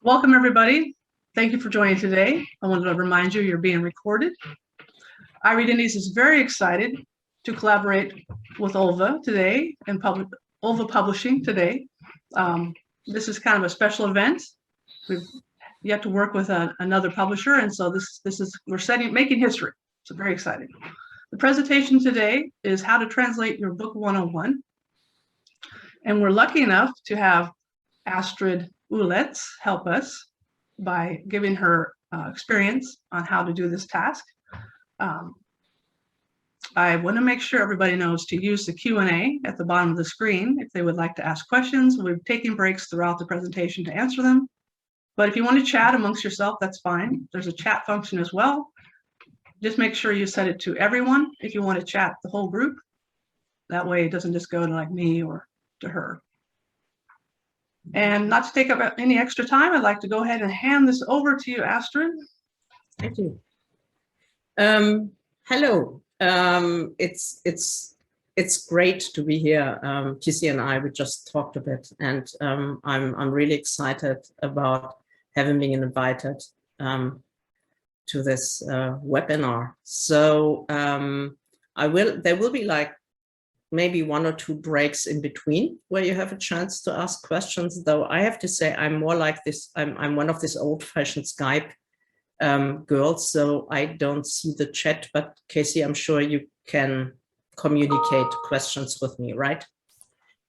Welcome, everybody. Thank you for joining today. I wanted to remind you you're being recorded. iReadIndies is very excited to collaborate with Ylva today and Ylva Publishing today. This is kind of a special event. We've yet to work with another publisher, and so we're making history. So very exciting. The presentation today is how to translate your book 101. And we're lucky enough to have Astrid Ohletz help us by giving her experience on how to do this task. I want to make sure everybody knows to use the Q&A at the bottom of the screen if they would like to ask questions. We're taking breaks throughout the presentation to answer them. But if you want to chat amongst yourself, that's fine. There's a chat function as well. Just make sure you set it to everyone if you want to chat the whole group. That way it doesn't just go to like me or to her. And not to take up any extra time, I'd like to go ahead and hand this over to you, Astrid. Thank you. Hello. It's great to be here. TC and I, we just talked a bit, and I'm really excited about having been invited to this webinar. So there will be like maybe 1 or 2 breaks in between where you have a chance to ask questions, though I have to say I'm more like this, I'm one of these old-fashioned Skype girls, so I don't see the chat, but Casey, I'm sure you can communicate questions with me, right?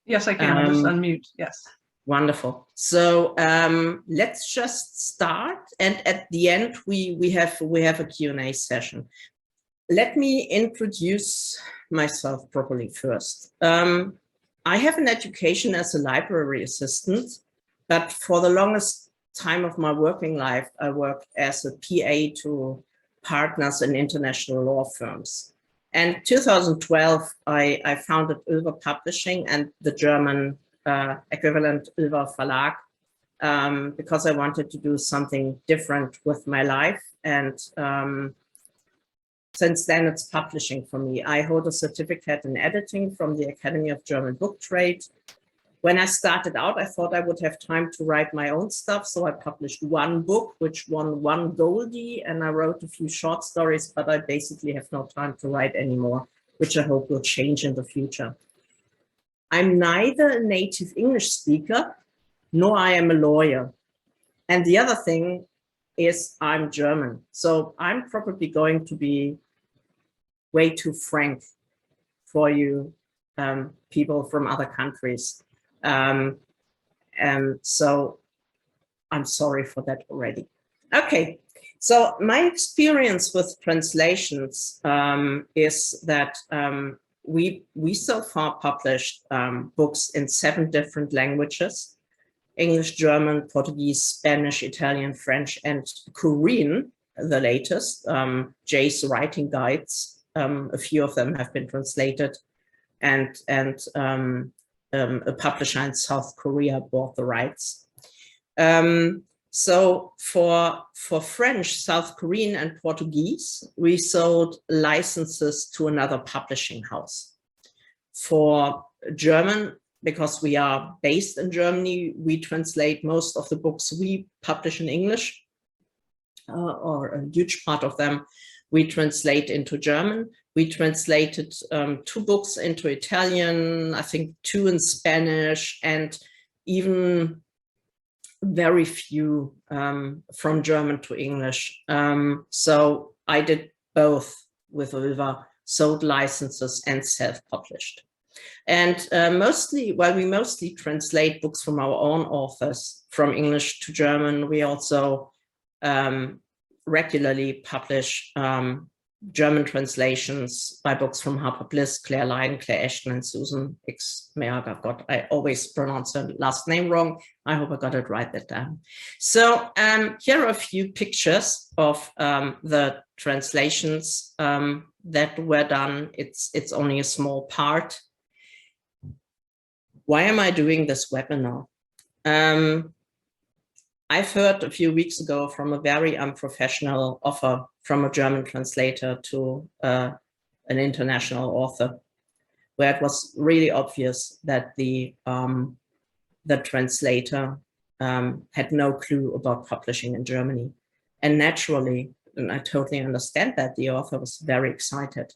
Yes, I can. I'll just unmute. Yes. Wonderful. So let's just start, and at the end we have a Q&A session. Let me introduce myself properly first. I have an education as a library assistant, but for the longest time of my working life, I worked as a PA to partners in international law firms. And 2012, I founded Ylva Publishing and the German equivalent Ylva Verlag, because I wanted to do something different with my life. And since then, it's publishing for me. I hold a certificate in editing from the Academy of German Book Trade. When I started out, I thought I would have time to write my own stuff. So I published 1 book, which won 1 Goldie, and I wrote a few short stories, but I basically have no time to write anymore, which I hope will change in the future. I'm neither a native English speaker, nor I am a lawyer. And the other thing is I'm German. So I'm probably going to be way too frank for you people from other countries. So I'm sorry for that already. Okay, so my experience with translations is that we so far published books in 7 different languages: English, German, Portuguese, Spanish, Italian, French, and Korean, the latest. Jay's writing guides, a few of them have been translated, and a publisher in South Korea bought the rights. So for French, South Korean, and Portuguese, we sold licenses to another publishing house. For German, because we are based in Germany, we translate most of the books we publish in English, or a huge part of them we translate into German. We translated 2 books into Italian, I think 2 in Spanish, and even very few from German to English. So I did both with Ylva, sold licenses and self-published. And we mostly translate books from our own authors from English to German. We also regularly publish German translations by books from Harper Bliss, Claire Lyon, Claire Ashton, and Susan X. God, I always pronounce her last name wrong. I hope I got it right that time. So here are a few pictures of the translations that were done. It's only a small part. Why am I doing this webinar? I've heard a few weeks ago from a very unprofessional offer from a German translator to an international author, where it was really obvious that the translator had no clue about publishing in Germany. And naturally, and I totally understand that, the author was very excited.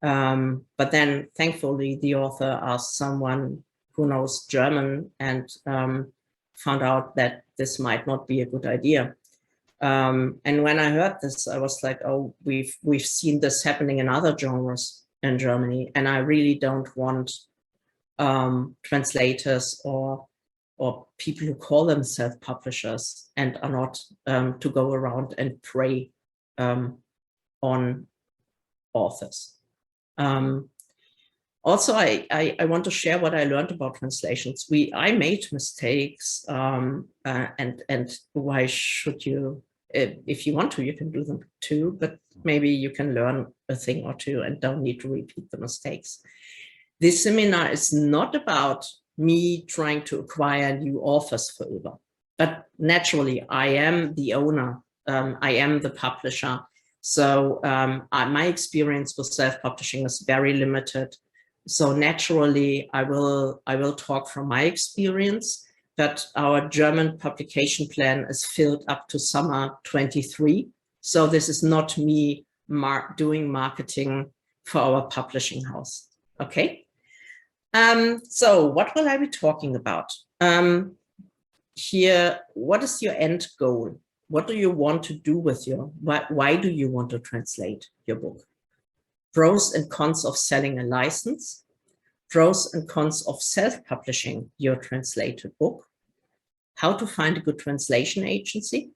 But then thankfully the author asked someone who knows German and found out that this might not be a good idea. And when I heard this, I was like, oh, we've seen this happening in other genres in Germany, and I really don't want translators or people who call themselves publishers and are not to go around and prey on authors. Also, I want to share what I learned about translations. I made mistakes, and why should you? If you want to, you can do them too, but maybe you can learn a thing or two and don't need to repeat the mistakes. This seminar is not about me trying to acquire new authors for Ylva, but naturally I am the owner, I am the publisher. So my experience with self-publishing is very limited. So naturally I will talk from my experience, but our German publication plan is filled up to summer 23. So this is not me doing marketing for our publishing house. Okay. So what will I be talking about? Here, what is your end goal? What do you want to do with why do you want to translate your book? Pros and cons of selling a license, pros and cons of self-publishing your translated book, how to find a good translation agency,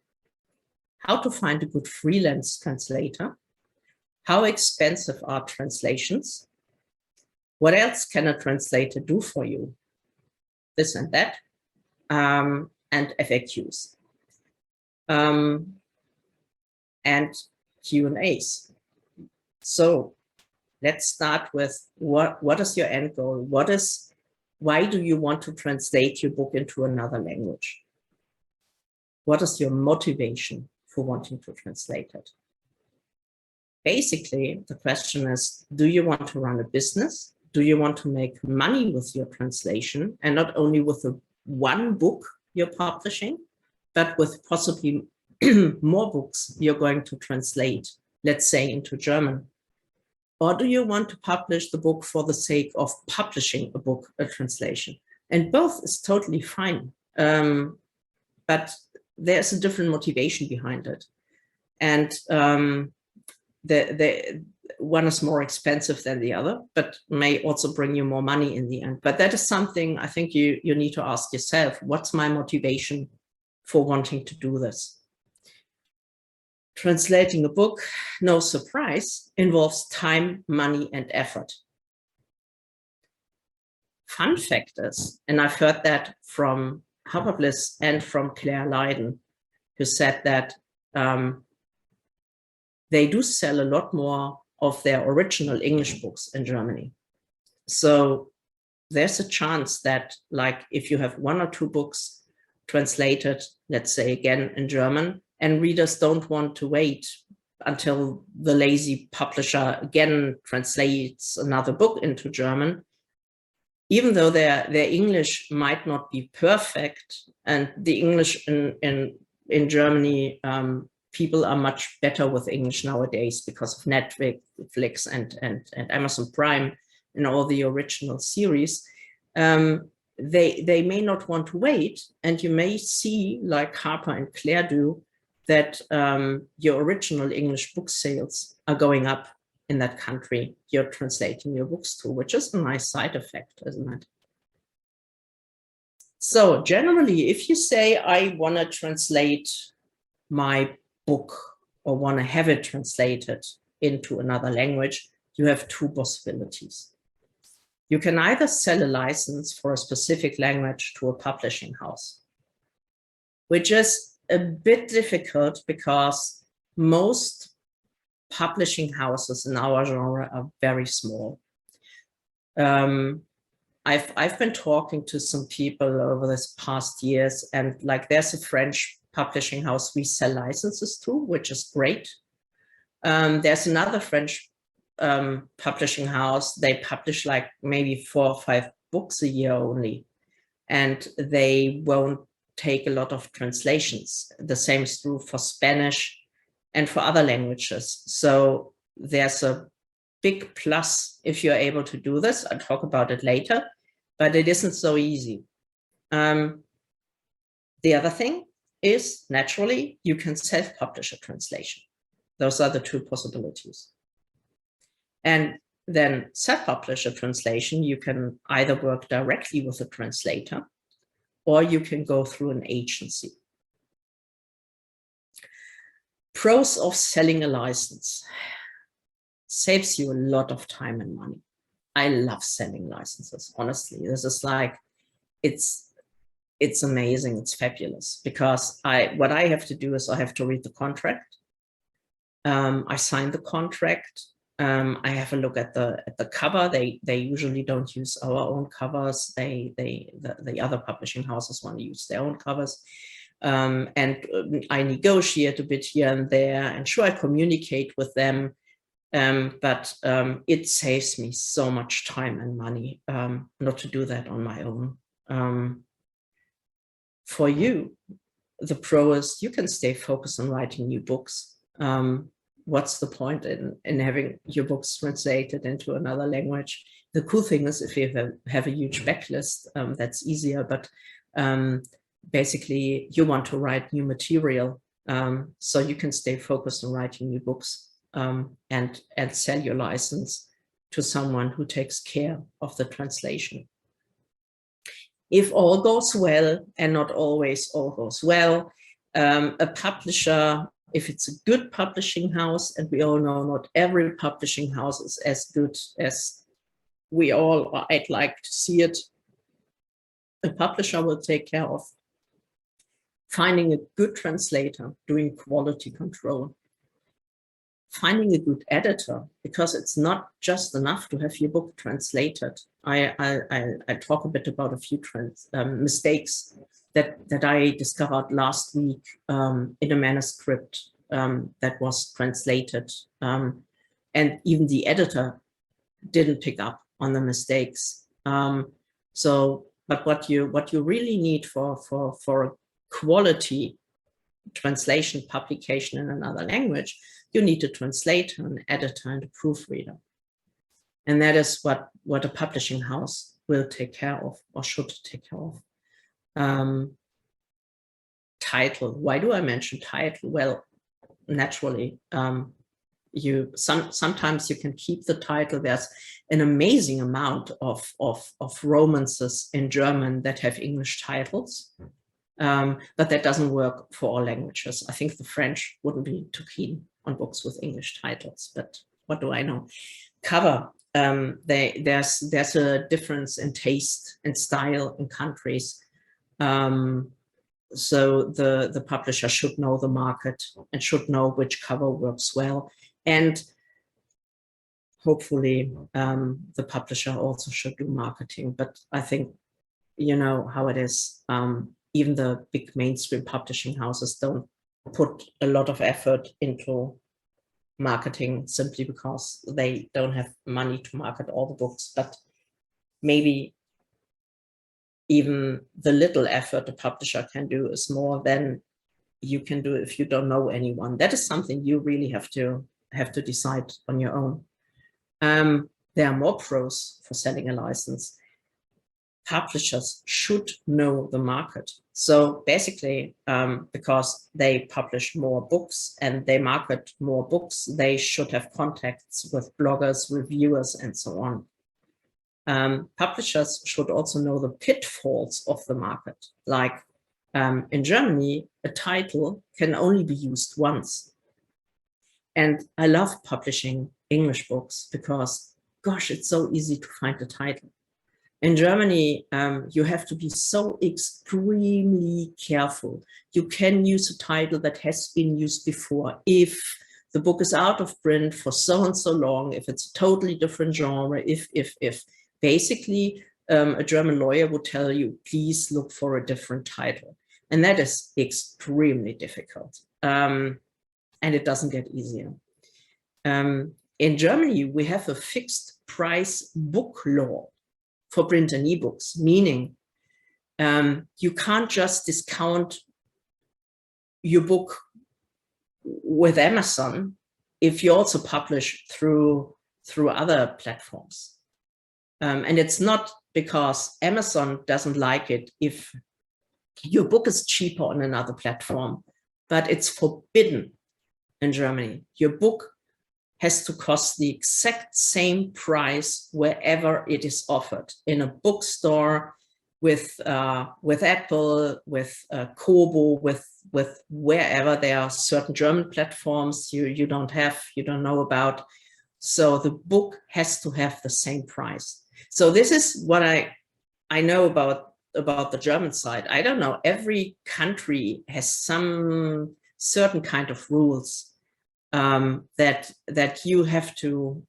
how to find a good freelance translator, how expensive are translations, what else can a translator do for you? This and that, and FAQs. And Q&As. So let's start with what is your end goal? Why do you want to translate your book into another language? What is your motivation for wanting to translate it? Basically, the question is, do you want to run a business? Do you want to make money with your translation, and not only with the one book you're publishing, but with possibly more books you're going to translate, let's say into German? Or do you want to publish the book for the sake of publishing a book, a translation? And both is totally fine. But there's a different motivation behind it. And one is more expensive than the other, but may also bring you more money in the end. But that is something I think you need to ask yourself. What's my motivation for wanting to do this? Translating a book, no surprise, involves time, money, and effort. Fun fact is, and I've heard that from Harper Bliss and from Claire Lydon, who said that they do sell a lot more of their original English books in Germany. So there's a chance that, like, if you have one or two books translated, let's say again in German, and readers don't want to wait until the lazy publisher again translates another book into German, even though their English might not be perfect, and the English in Germany, people are much better with English nowadays because of Netflix and Amazon Prime and all the original series. They may not want to wait, and you may see, like Harper and Claire do, that your original English book sales are going up in that country you're translating your books to, which is a nice side effect, isn't it? So generally, if you say, I want to translate my book or want to have it translated into another language, you have two possibilities. You can either sell a license for a specific language to a publishing house, which is a bit difficult because most publishing houses in our genre are very small. I've been talking to some people over this past years, and like there's a French publishing house we sell licenses to, which is great. There's another French publishing house. They publish like maybe 4 or 5 books a year only, and they won't take a lot of translations. The same is true for Spanish and for other languages. So there's a big plus if you're able to do this. I'll talk about it later, but it isn't so easy. The other thing is, naturally, you can self-publish a translation. Those are the two possibilities. And then self-publish a translation, you can either work directly with a translator, or you can go through an agency. Pros of selling a license: saves you a lot of time and money. I love selling licenses, honestly. This is like, it's amazing, it's fabulous, because what I have to do is I have to read the contract. I sign the contract. I have a look at the cover. They usually don't use our own covers. The other publishing houses want to use their own covers. And I negotiate a bit here and there, and sure, I communicate with them, but it saves me so much time and money not to do that on my own. For you, the pro is you can stay focused on writing new books. What's the point in having your books translated into another language? The cool thing is, if you have a huge backlist, that's easier, but basically you want to write new material, so you can stay focused on writing new books, and sell your license to someone who takes care of the translation. If all goes well, and not always all goes well, a publisher, if it's a good publishing house, and we all know not every publishing house is as good as we all, or I'd like to see it, a publisher will take care of finding a good translator, doing quality control, finding a good editor, because it's not just enough to have your book translated. I talk a bit about a few mistakes that I discovered last week in a manuscript that was translated, and even the editor didn't pick up on the mistakes. But what you really need for a quality translation publication in another language, you need a translator, an editor, and a proofreader. And that is what a publishing house will take care of, or should take care of. Title. Why do I mention title? Well, naturally, sometimes you can keep the title. There's an amazing amount of romances in German that have English titles. But that doesn't work for all languages. I think the French wouldn't be too keen on books with English titles, but what do I know? Cover. There's a difference in taste and style in countries. So the publisher should know the market and should know which cover works well. And hopefully the publisher also should do marketing. But I think, you know how it is. Even the big mainstream publishing houses don't put a lot of effort into marketing, simply because they don't have money to market all the books. But maybe even the little effort a publisher can do is more than you can do if you don't know anyone. That is something you really have to decide on your own. There are more pros for selling a license. Publishers should know the market. So basically, because they publish more books and they market more books, they should have contacts with bloggers, reviewers, and so on. Publishers should also know the pitfalls of the market. Like in Germany, a title can only be used once. And I love publishing English books because, gosh, it's so easy to find a title. In Germany, you have to be so extremely careful. You can use a title that has been used before. If the book is out of print for so and so long, if it's a totally different genre, if basically a German lawyer would tell you, please look for a different title. And that is extremely difficult. And it doesn't get easier. In Germany, we have a fixed price book law for print and ebooks, meaning You can't just discount your book with Amazon if you also publish through other platforms. And it's not because Amazon doesn't like it if your book is cheaper on another platform, but it's forbidden in Germany. Your book has to cost the exact same price wherever it is offered, in a bookstore, with Apple, with Kobo, with wherever there are certain German platforms you don't know about. So the book has to have the same price. So this is what I know about the German side. I don't know, every country has some certain kind of rules that you have to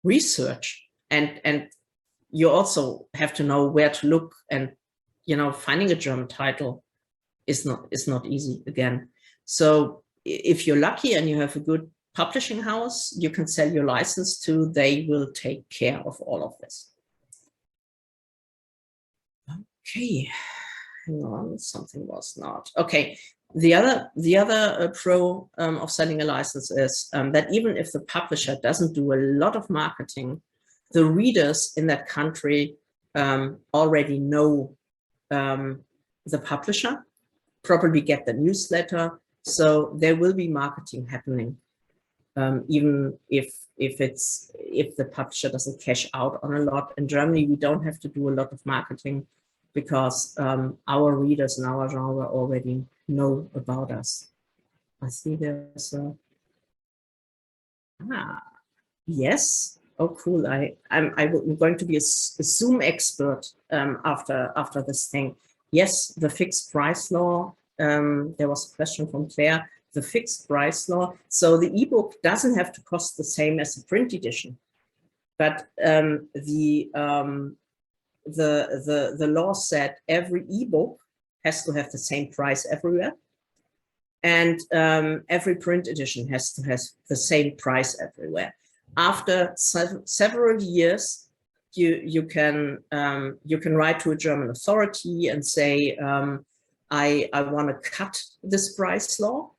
research, and you also have to know where to look, and finding a German title is not easy again. So if you're lucky and you have a good publishing house you can sell your license to, they will take care of all of this. Okay, hang on, something was not okay. The other pro of selling a license is that even if the publisher doesn't do a lot of marketing, the readers in that country already know the publisher, probably get the newsletter, so there will be marketing happening, even if the publisher doesn't cash out on a lot. In Germany, we don't have to do a lot of marketing because our readers in our genre already know about us. I see there's a yes. Oh, cool. I'm going to be a Zoom expert after this thing. Yes, the fixed price law. There was a question from Claire. The fixed price law. So the ebook doesn't have to cost the same as the print edition, but the law said every ebook has to have the same price everywhere, and every print edition has to have the same price everywhere. After several years, you can write to a German authority and say, I want to cut this price law,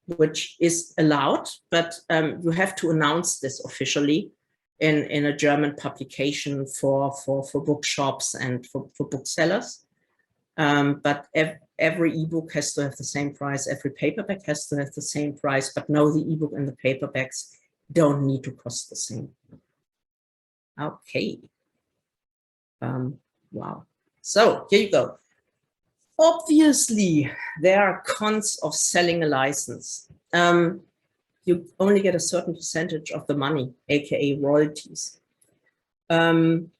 which is allowed, but you have to announce this officially in a German publication for bookshops and for booksellers. But every ebook has to have the same price. Every paperback has to have the same price. But no, the ebook and the paperbacks don't need to cost the same. Okay. Wow. So here you go. Obviously, there are cons of selling a license. You only get a certain percentage of the money, aka royalties. And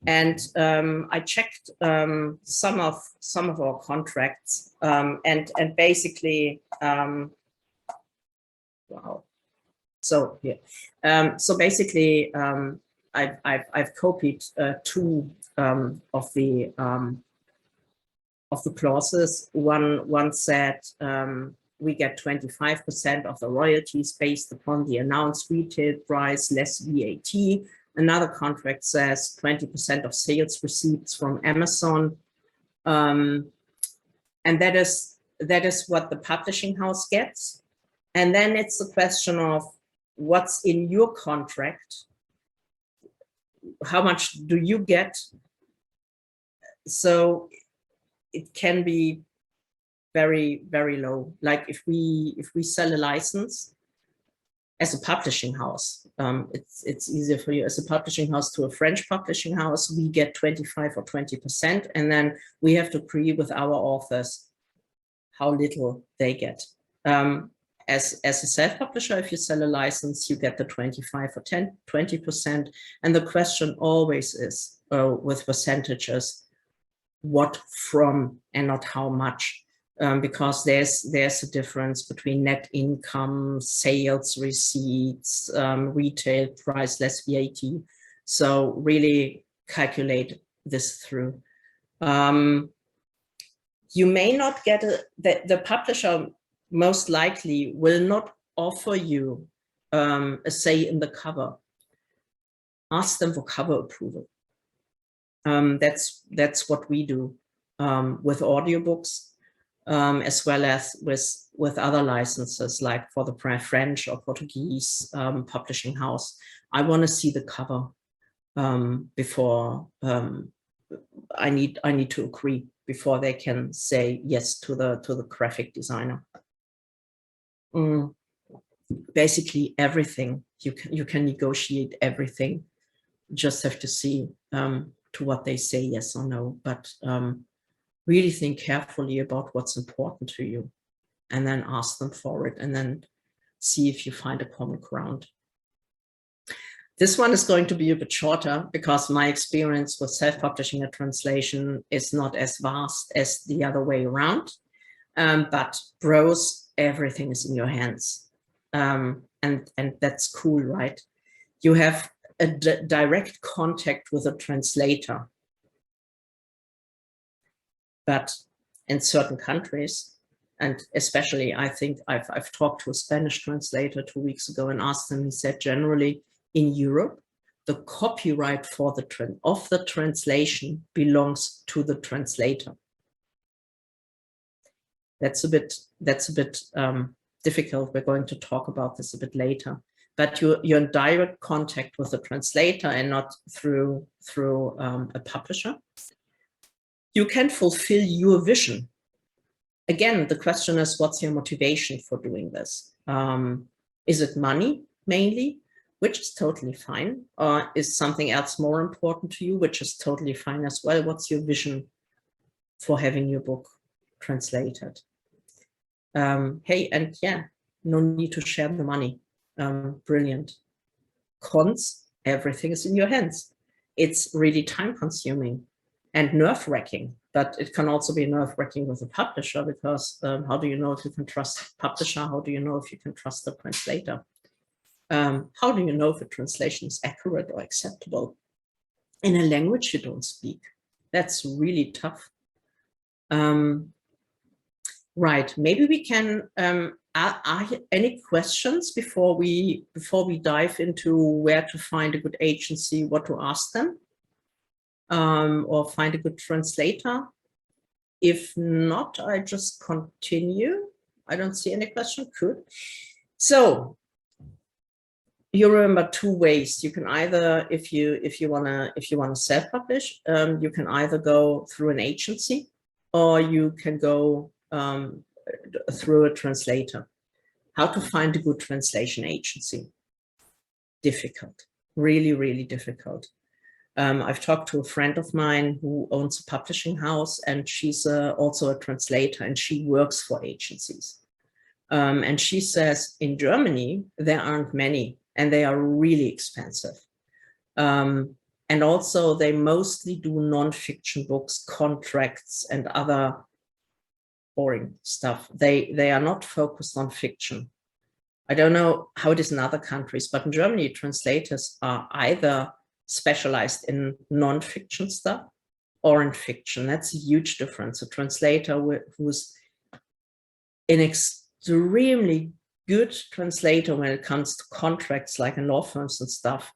I checked some of our contracts, and basically, wow. So yeah, so basically, I've copied two of the clauses. One said we get 25% of the royalties based upon the announced retail price less VAT. Another contract says 20% of sales receipts from Amazon, and that is what the publishing house gets. And then it's a question of what's in your contract. How much do you get? So it can be very, very low. Like if we sell a license as a publishing house, it's easier for you as a publishing house to a French publishing house. We get 25 or 20%, and then we have to agree with our authors how little they get. As a self-publisher, if you sell a license, you get the 25 or 20%. And the question always is with percentages, what from and not how much, because there's a difference between net income, sales receipts, retail price less VAT. So really calculate this through. You may not get the publisher most likely will not offer you a say in the cover. Ask them for cover approval. That's what we do with audiobooks, as well as with other licenses, like for the French or Portuguese publishing house. I want to see the cover before I need to agree before they can say yes to the graphic designer. Basically everything you can negotiate everything. Just have to see to what they say yes or no, but really think carefully about what's important to you, and then ask them for it, and then see if you find a common ground. This one is going to be a bit shorter because my experience with self-publishing a translation is not as vast as the other way around. But pros, everything is in your hands. And that's cool, right? You have a direct contact with a translator. But in certain countries, and especially I think I've talked to a Spanish translator 2 weeks ago and asked him, he said generally, in Europe, the copyright for the translation belongs to the translator. That's a bit difficult. We're going to talk about this a bit later. But you're in direct contact with the translator and not through a publisher. You can fulfill your vision. Again, the question is, what's your motivation for doing this? Is it money mainly? Which is totally fine, or is something else more important to you, which is totally fine as well? What's your vision for having your book translated? Hey, and yeah, no need to share the money. Brilliant. Cons, everything is in your hands. It's really time consuming and nerve-wracking, but it can also be nerve-wracking with a publisher, because how do you know if you can trust the publisher? How do you know if you can trust the translator? How do you know if a translation is accurate or acceptable in a language you don't speak? That's really tough. Right, maybe we can, are any questions before we dive into where to find a good agency, what to ask them, or find a good translator? If not, I just continue. I don't see any question. Good. So you remember 2 ways. You can either, if you wanna self-publish, you can either go through an agency, or you can go through a translator. How to find a good translation agency? Difficult, really, really difficult. I've talked to a friend of mine who owns a publishing house, and she's also a translator, and she works for agencies. And she says in Germany, there aren't many, and they are really expensive. And also they mostly do non-fiction books, contracts, and other boring stuff. They are not focused on fiction. I don't know how it is in other countries, but in Germany, translators are either specialized in non-fiction stuff or in fiction. That's a huge difference. A translator who's an extremely good translator when it comes to contracts, like in law firms and stuff,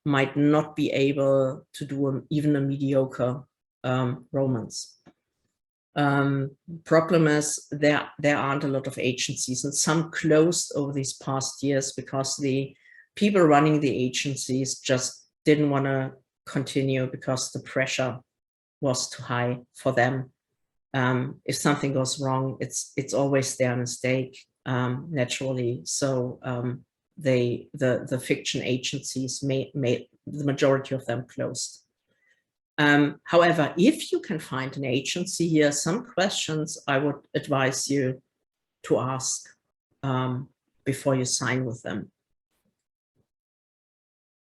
might not be able to do even a mediocre romance. Problem is there aren't a lot of agencies, and some closed over these past years because the people running the agencies just didn't want to continue because the pressure was too high for them. If something goes wrong, it's always their mistake, naturally. So the fiction agencies made the majority of them closed. However, if you can find an agency, here are some questions I would advise you to ask before you sign with them.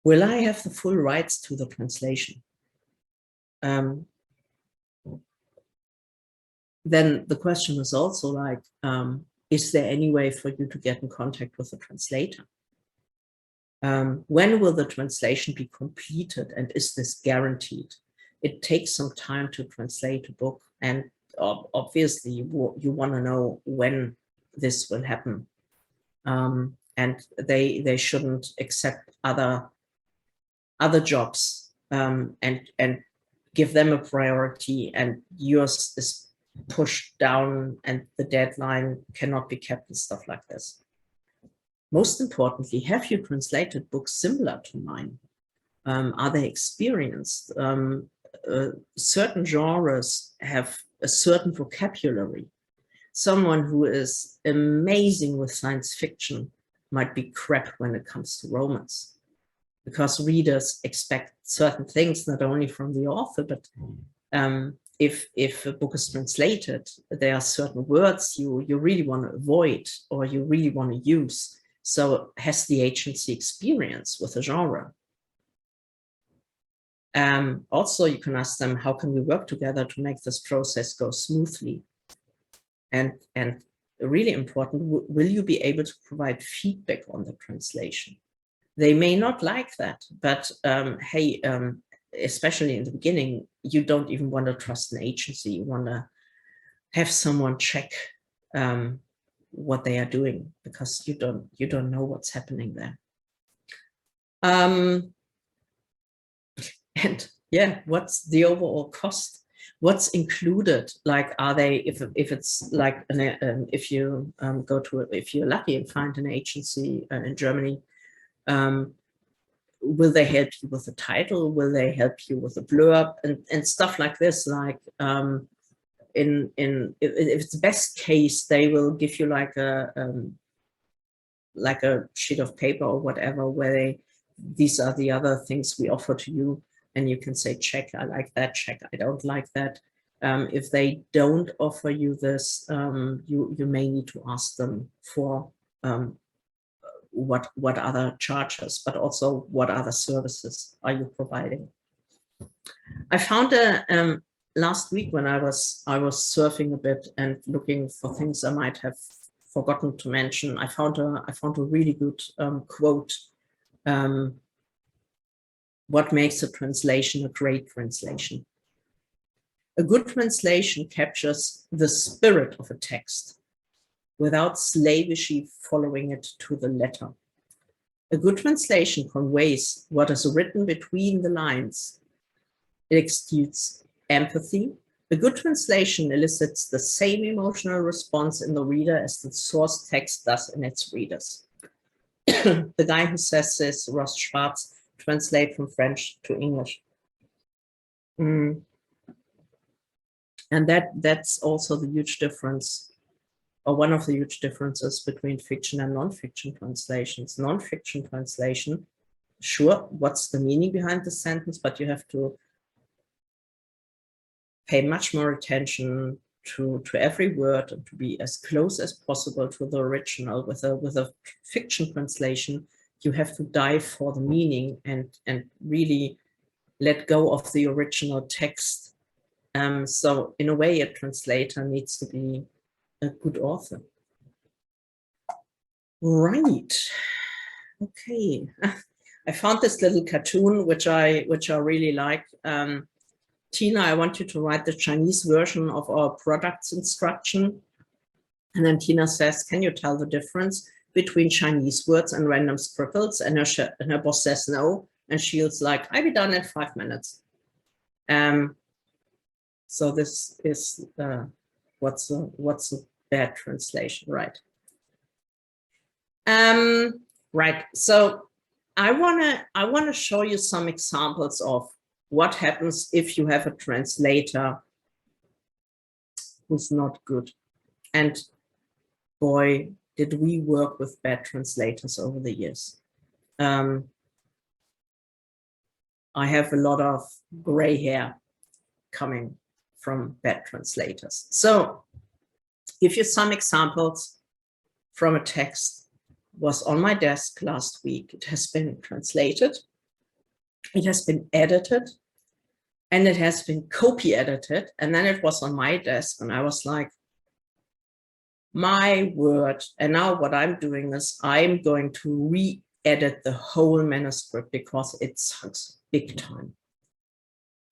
Will I have the full rights to the translation? Then the question is also like, is there any way for you to get in contact with the translator? When will the translation be completed, and is this guaranteed? It takes some time to translate a book, and obviously you want to know when this will happen. And they shouldn't accept other jobs and give them a priority, and yours is pushed down and the deadline cannot be kept and stuff like this. Most importantly, have you translated books similar to mine? Are they experienced? Certain genres have a certain vocabulary. Someone who is amazing with science fiction might be crap when it comes to romance, because readers expect certain things, not only from the author, but if a book is translated, there are certain words you really want to avoid or you really want to use. So has the agency experience with a genre? Also, you can ask them, how can we work together to make this process go smoothly? And really important, will you be able to provide feedback on the translation? They may not like that, but hey, especially in the beginning, you don't even want to trust an agency. You want to have someone check what they are doing, because you don't know what's happening there. And yeah, what's the overall cost? What's included? Like, are they, if it's like if you go to, if you're lucky and find an agency in Germany, will they help you with the title? Will they help you with the blurb and stuff like this? Like, if it's best case, they will give you like a sheet of paper or whatever, where these are the other things we offer to you, and you can say, check, I like that, check, I don't like that. If they don't offer you this, you may need to ask them for what other charges, but also what other services are you providing. I found last week when I was surfing a bit and looking for things I might have forgotten to mention, I found a really good quote. What makes a translation a great translation? A good translation captures the spirit of a text without slavishly following it to the letter. A good translation conveys what is written between the lines. It exudes empathy. A good translation elicits the same emotional response in the reader as the source text does in its readers. The guy who says this, Ross Schwartz, translate from French to English. And that's also the huge difference, or one of the huge differences between fiction and non-fiction translations. Non-fiction translation, sure, what's the meaning behind the sentence, but you have to pay much more attention to every word and to be as close as possible to the original. With a fiction translation, you have to dive for the meaning and really let go of the original text. So in a way, a translator needs to be a good author. Right. Okay. I found this little cartoon, which I really like. Tina, I want you to write the Chinese version of our products instruction. And then Tina says, can you tell the difference between Chinese words and random scribbles? And her boss says no. And she's like, I'll be done in 5 minutes. So this is what's a bad translation, right? Right. So I wanna show you some examples of what happens if you have a translator who's not good. And boy, did we work with bad translators over the years. I have a lot of gray hair coming from bad translators. So give you some examples from a text was on my desk last week. It has been translated, it has been edited, and it has been copy edited. And then it was on my desk and I was like, my word. And now what I'm doing is I'm going to re-edit the whole manuscript because it sucks big time.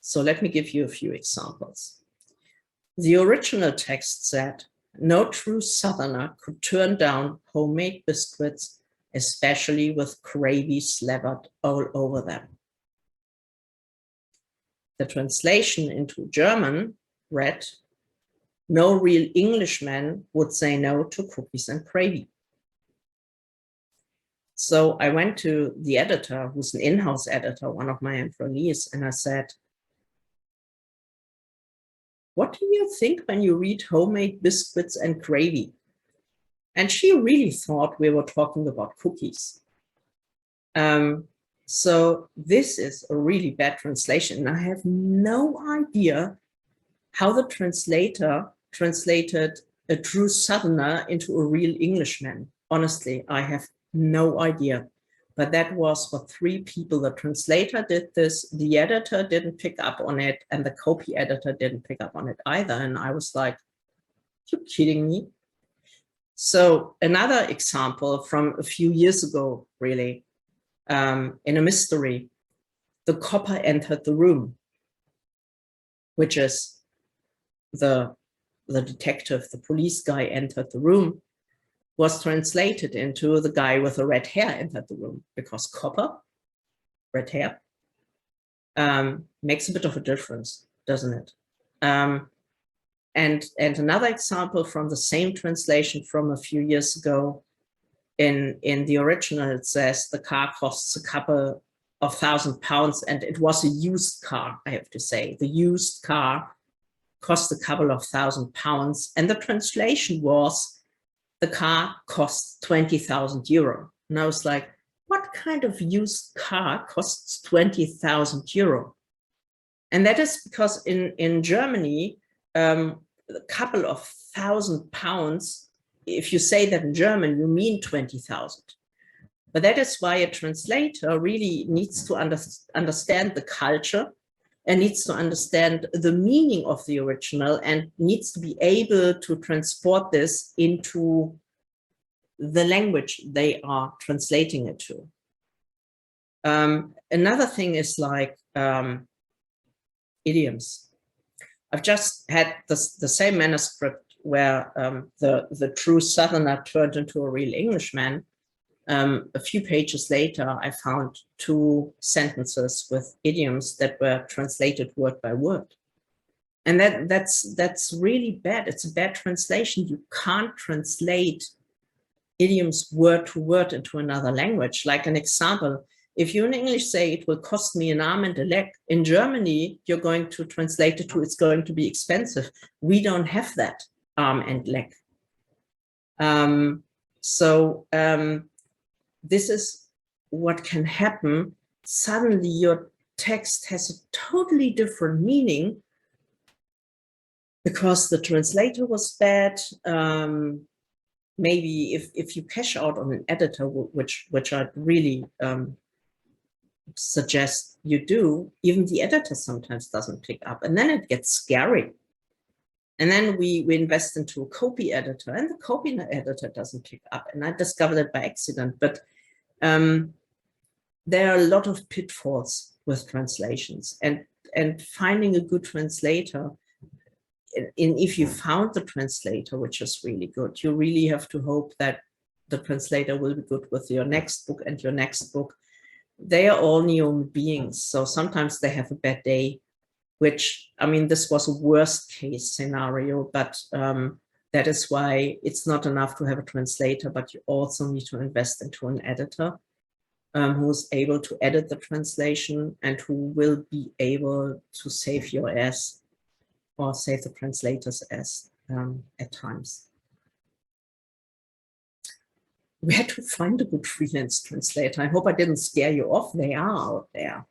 So let me give you a few examples. The original text said, no true Southerner could turn down homemade biscuits, especially with gravy slathered all over them. the translation into German read, no real Englishman would say no to cookies and gravy. So I went to the editor, who's an in-house editor, one of my employees, and I said, what do you think when you read homemade biscuits and gravy? And she really thought we were talking about cookies. So this is a really bad translation. And I have no idea how the translator translated a true Southerner into a real Englishman. Honestly, I have no idea. But that was for 3 people. The translator did this, the editor didn't pick up on it, and the copy editor didn't pick up on it either. And I was like, you're kidding me? So another example from a few years ago, really, in a mystery, the copper entered the room, which is the detective, the police guy entered the room, was translated into the guy with the red hair entered the room, because copper, red hair, makes a bit of a difference, doesn't it? And another example from the same translation from a few years ago, in the original, it says the car costs a couple of £1,000, and it was a used car, I have to say. The used car cost a couple of £1,000, and the translation was, the car costs 20,000 euro. And I was like, what kind of used car costs 20,000 euro? And that is because in Germany, a couple of £1,000, if you say that in German, you mean 20,000. But that is why a translator really needs to understand the culture and needs to understand the meaning of the original and needs to be able to transport this into the language they are translating it to. Another thing is like idioms. I've just had the same manuscript where the true Southerner turned into a real Englishman. A few pages later, I found 2 sentences with idioms that were translated word by word. And that's really bad. It's a bad translation. You can't translate idioms word to word into another language. Like an example, if you in English say it will cost me an arm and a leg, in Germany, you're going to translate it to it's going to be expensive. We don't have that arm and leg. This is what can happen. Suddenly your text has a totally different meaning because the translator was bad. Maybe if you cash out on an editor, which I really suggest you do, even the editor sometimes doesn't pick up, and then it gets scary. And then we invest into a copy editor, and the copy editor doesn't pick up. And I discovered it by accident. But there are a lot of pitfalls with translations, and finding a good translator. And if you found the translator, which is really good, you really have to hope that the translator will be good with your next book and your next book. They are all human beings, so sometimes they have a bad day. Which, I mean, this was a worst case scenario, but that is why it's not enough to have a translator, but you also need to invest into an editor who is able to edit the translation and who will be able to save your ass or save the translator's ass at times. Where to find a good freelance translator? I hope I didn't scare you off. They are out there.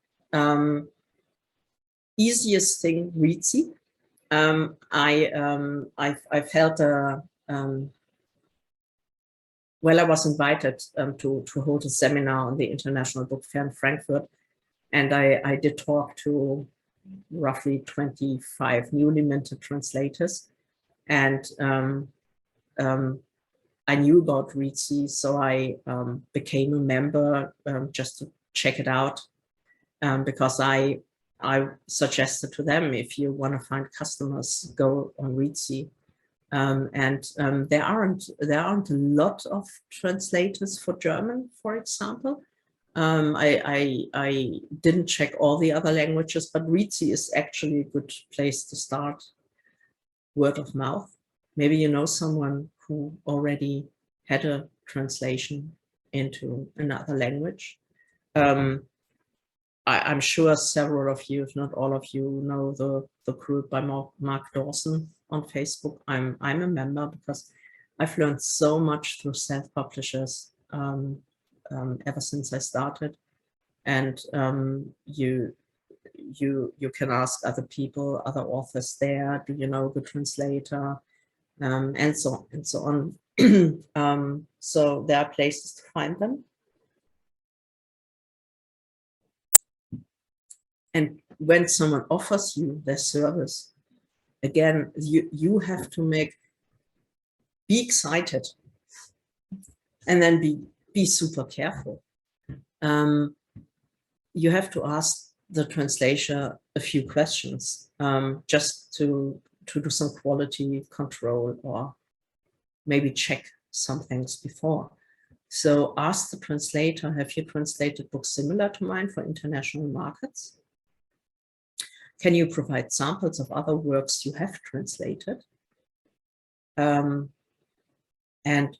Easiest thing, Reedsy. I felt well, I was invited to hold a seminar on the International Book Fair in Frankfurt, and I did talk to roughly 25 newly minted translators, and I knew about Reedsy, so I became a member just to check it out, because I suggested to them, if you want to find customers, go on Reedsy. There aren't a lot of translators for German, for example. I didn't check all the other languages, but Reedsy is actually a good place to start. Word of mouth. Maybe you know someone who already had a translation into another language. I'm sure several of you, if not all of you, know the group by Mark Dawson on Facebook. I'm a member because I've learned so much through self-publishers ever since I started. And you can ask other people, other authors there, do you know a good translator, and so on and so on. So there are places to find them. And when someone offers you their service, again, you have to be excited and then be super careful. You have to ask the translator a few questions just to do some quality control or maybe check some things before. So ask the translator, have you translated books similar to mine for international markets? Can you provide samples of other works you have translated? And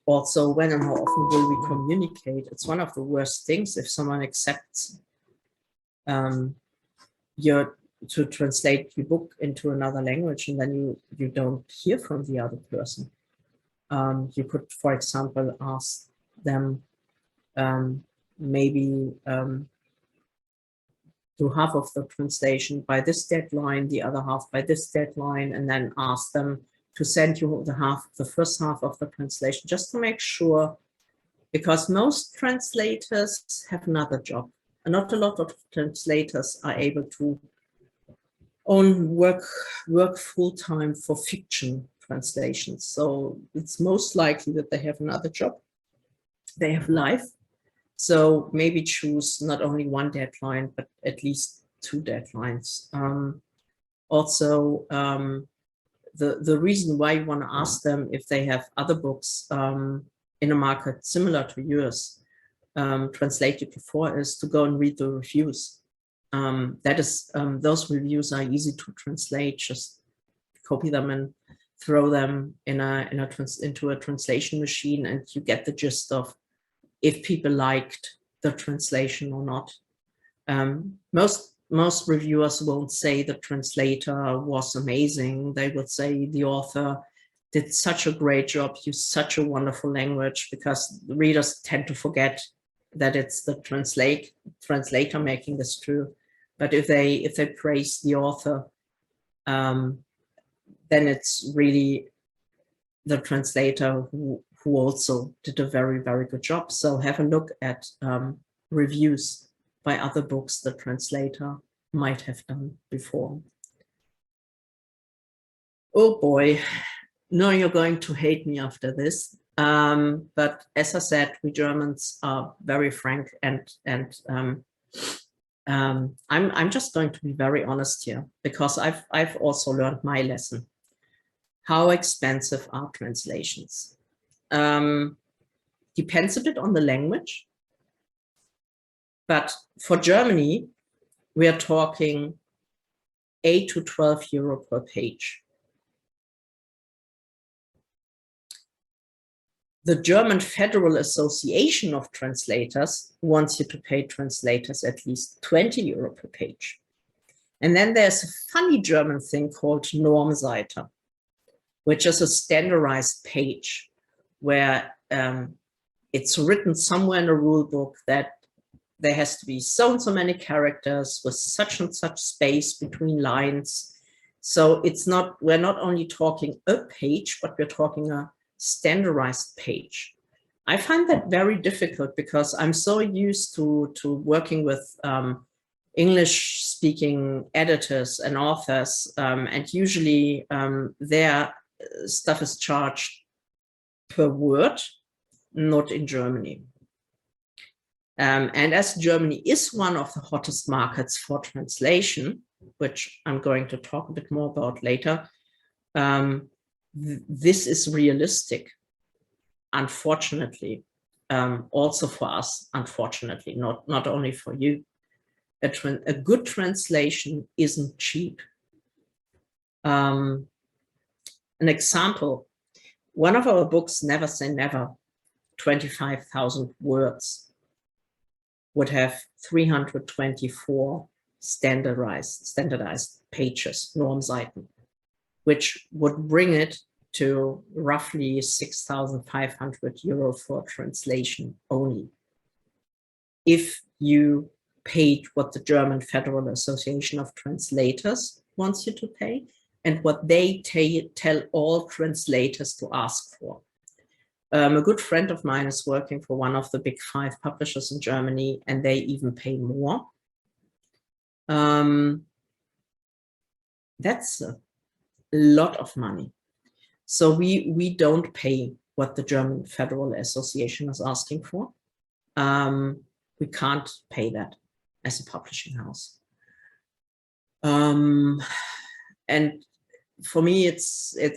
also, when and how often will we communicate? It's one of the worst things if someone accepts to translate your book into another language and then you don't hear from the other person. You could, for example, ask them maybe do half of the translation by this deadline, the other half by this deadline, and then ask them to send you the first half of the translation, just to make sure, because most translators have another job. And not a lot of translators are able to work full-time for fiction translations. So it's most likely that they have another job. They have life. So maybe choose not only one deadline, but at least 2 deadlines. Also, the reason why you want to ask them if they have other books in a market similar to yours translated before is to go and read the reviews. Those reviews are easy to translate. Just copy them and throw them into a translation machine, and you get the gist of if people liked the translation or not. Most reviewers won't say the translator was amazing. They would say the author did such a great job, used such a wonderful language, because the readers tend to forget that it's the translator making this true. But if they praise the author, then it's really the translator who also did a very, very good job. So have a look at reviews by other books the translator might have done before. Oh boy, no, you're going to hate me after this. But as I said, we Germans are very frank, and I'm just going to be very honest here, because I've also learned my lesson. How expensive are translations? Depends a bit on the language, but for Germany, we are talking 8 to 12 euro per page. The German Federal Association of Translators wants you to pay translators at least 20 euro per page. And then there's a funny German thing called Normseite, which is a standardized page where it's written somewhere in a rule book that there has to be so and so many characters with such and such space between lines. So we're not only talking a page, but we're talking a standardized page. I find that very difficult because I'm so used to working with English-speaking editors and authors, and usually their stuff is charged per word, not in Germany. And as Germany is one of the hottest markets for translation, which I'm going to talk a bit more about later, this is realistic, unfortunately. also for us, unfortunately, not only for you. A good translation isn't cheap. An example, one of our books, Never Say Never, 25,000 words, would have 324 standardized pages, Normseiten, which would bring it to roughly 6,500 euro for translation only. If you paid what the German Federal Association of Translators wants you to pay, and what they tell all translators to ask for. A good friend of mine is working for one of the big 5 publishers in Germany, and they even pay more. That's a lot of money. So we don't pay what the German Federal Association is asking for. We can't pay that as a publishing house. And for me, it's a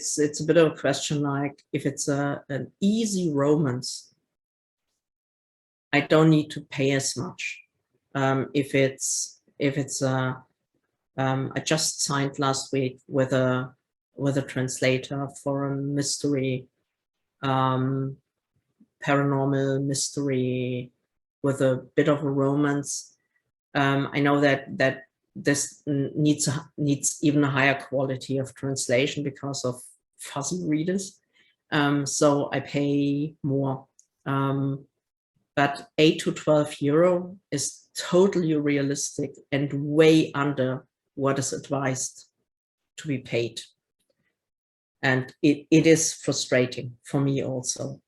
bit of a question, like if it's an easy romance, I don't need to pay as much. If it's I just signed last week with a translator for a mystery, paranormal mystery with a bit of a romance. I know that this needs even a higher quality of translation because of fuzzy readers. So I pay more. But 8 to 12 euro is totally realistic and way under what is advised to be paid. And it is frustrating for me also,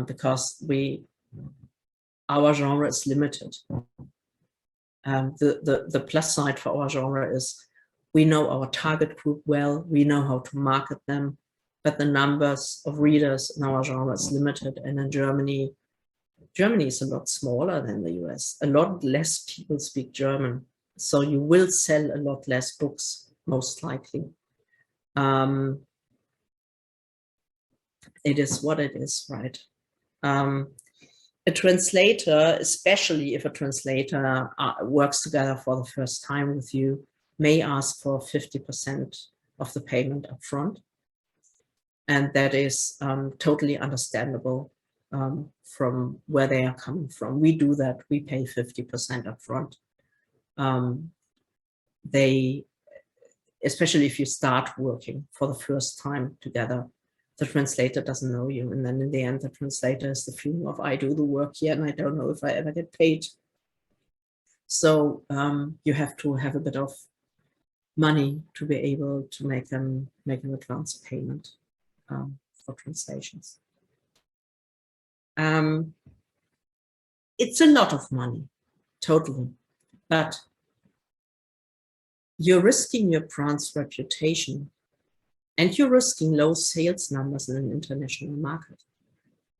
because our genre is limited. The plus side for our genre is we know our target group well, we know how to market them, but the numbers of readers in our genre is limited. And in Germany is a lot smaller than the US. A lot less people speak German. So you will sell a lot less books, most likely. It is what it is, right? A translator, especially if a translator works together for the first time with you, may ask for 50% of the payment upfront. And that is totally understandable from where they are coming from. We do that, we pay 50% upfront. Especially if you start working for the first time together, the translator doesn't know you. And then in the end, the translator is the feeling of, I do the work here and I don't know if I ever get paid. So you have to have a bit of money to be able to make an advance payment for translations. It's a lot of money, totally. But you're risking your brand's reputation, and you're risking low sales numbers in an international market.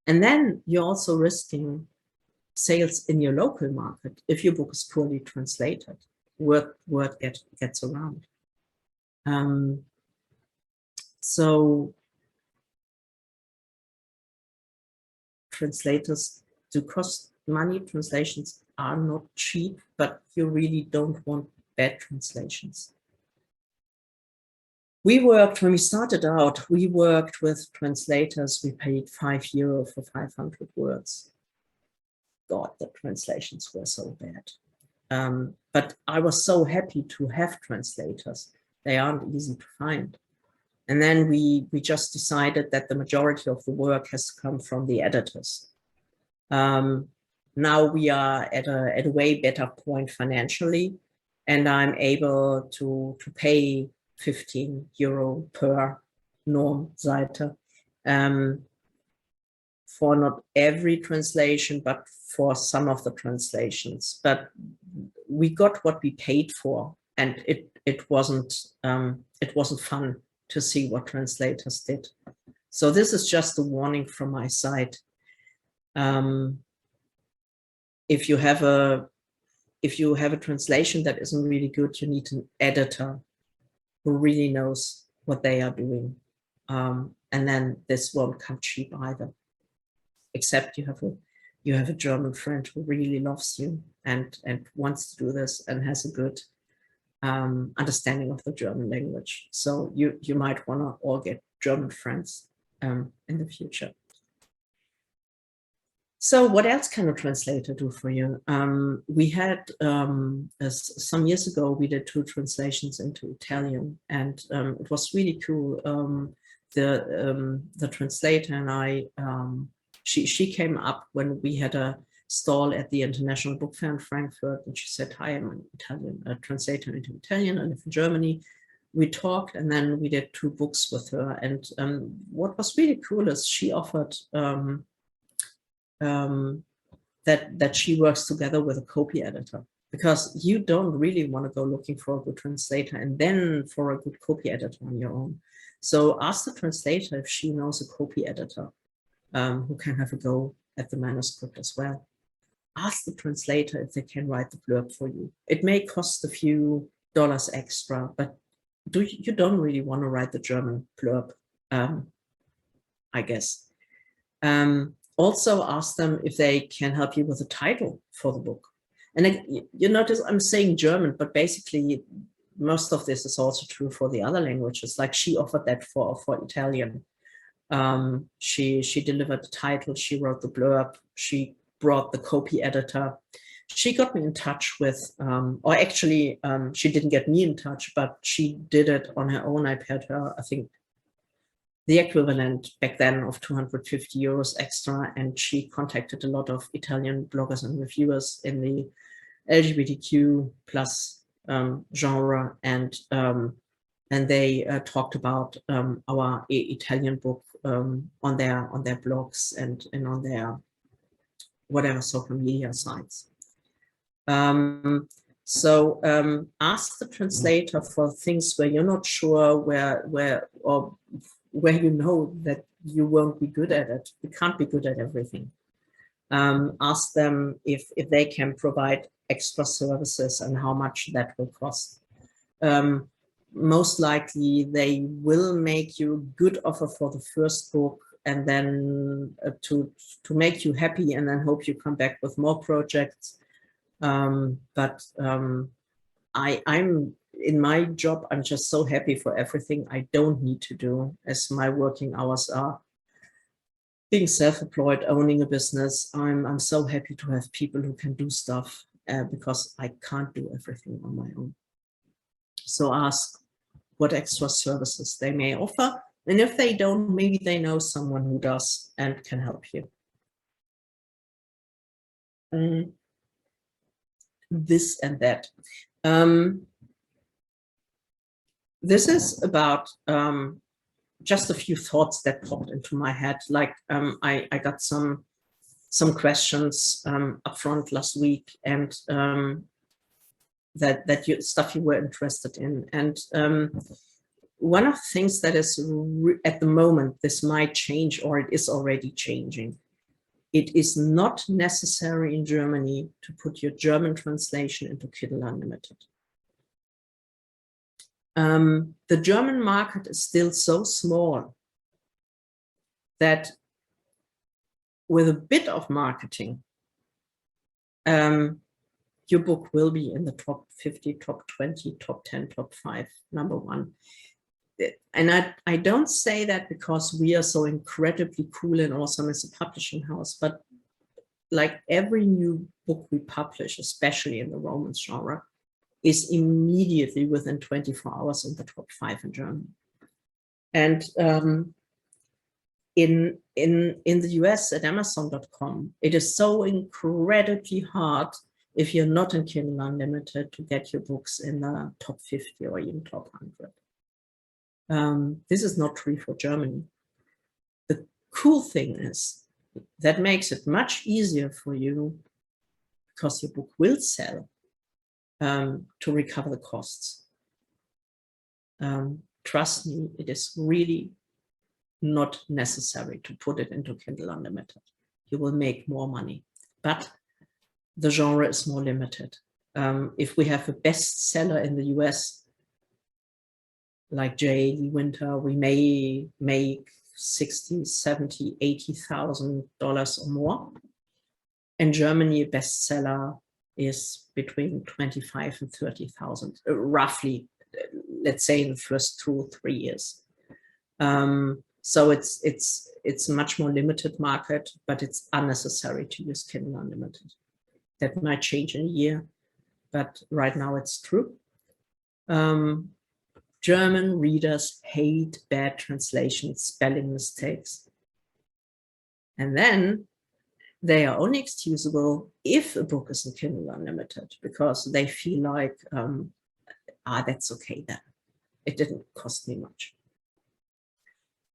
And then you're also risking sales in your local market if your book is poorly translated. Word gets around. So translators do cost money. Translations are not cheap, but you really don't want bad translations. When we started out, we worked with translators. We paid €5 for 500 words. God, the translations were so bad. But I was so happy to have translators. They aren't easy to find. And then we just decided that the majority of the work has to come from the editors. Now we are at a way better point financially, and I'm able to pay €15 per Normseite for not every translation, but for some of the translations. But we got what we paid for, and it wasn't fun to see what translators did. So this is just a warning from my side. If you have a translation that isn't really good, you need an editor who really knows what they are doing. And then this won't come cheap either, except you you have a German friend who really loves you and wants to do this and has a good understanding of the German language. So you might want to all get German friends in the future. So what else can a translator do for you? We had, some years ago, we did 2 translations into Italian, and it was really cool. The translator and I, she came up when we had a stall at the International Book Fair in Frankfurt, and she said, "Hi, I'm an Italian translator into Italian. I live in Germany." We talked, and then we did 2 books with her. And what was really cool is she offered that she works together with a copy editor, because you don't really want to go looking for a good translator and then for a good copy editor on your own. So ask the translator if she knows a copy editor who can have a go at the manuscript as well. Ask the translator if they can write the blurb for you. It may cost a few dollars extra, but you don't really want to write the German blurb, I guess. Also ask them if they can help you with a title for the book. And you notice I'm saying German, but basically most of this is also true for the other languages. Like she offered that for Italian. She delivered the title, she wrote the blurb, she brought the copy editor. She got me in touch with, or actually she didn't get me in touch, but she did it on her own. I paid her, I think, the equivalent back then of 250 euros extra, and she contacted a lot of Italian bloggers and reviewers in the LGBTQ plus genre, and they talked about our Italian book on their blogs and on their whatever social media sites. So ask the translator for things where you're not sure where you know that you won't be good at it. You can't be good at everything. Ask them if they can provide extra services and how much that will cost. Most likely they will make you a good offer for the first book, and then to make you happy, and then hope you come back with more projects. But I'm in my job, I'm just so happy for everything I don't need to do, as my working hours are. Being self-employed, owning a business, I'm so happy to have people who can do stuff because I can't do everything on my own. So ask what extra services they may offer. And if they don't, maybe they know someone who does and can help you. This and that. This is about just a few thoughts that popped into my head. Like I got some questions up front last week, and stuff you were interested in. And one of the things that is at the moment, this might change, or it is already changing. It is not necessary in Germany to put your German translation into Kindle Unlimited. The German market is still so small that with a bit of marketing, your book will be in the top 50, top 20, top 10, top 5, number 1. And I don't say that because we are so incredibly cool and awesome as a publishing house, but like every new book we publish, especially in the romance genre, is immediately within 24 hours in the top 5 in Germany. And in the US at Amazon.com, it is so incredibly hard, if you're not in Kindle Unlimited, to get your books in the top 50 or even top 100. This is not true for Germany. The cool thing is that makes it much easier for you, because your book will sell, to recover the costs. Trust me, it is really not necessary to put it into Kindle Unlimited. You will make more money, but the genre is more limited. If we have a bestseller in the US, like J.A.D. Winter, we may make $60,000, $70,000, $80,000 or more. In Germany, a bestseller is between 25 and 30,000, roughly, let's say in the first 2 or 3 years. So it's a much more limited market, but it's unnecessary to use Kindle Unlimited. That might change in a year, but right now it's true. German readers hate bad translations, spelling mistakes. And then they are only excusable if a book is in Kindle Unlimited, because they feel like, that's okay then. It didn't cost me much.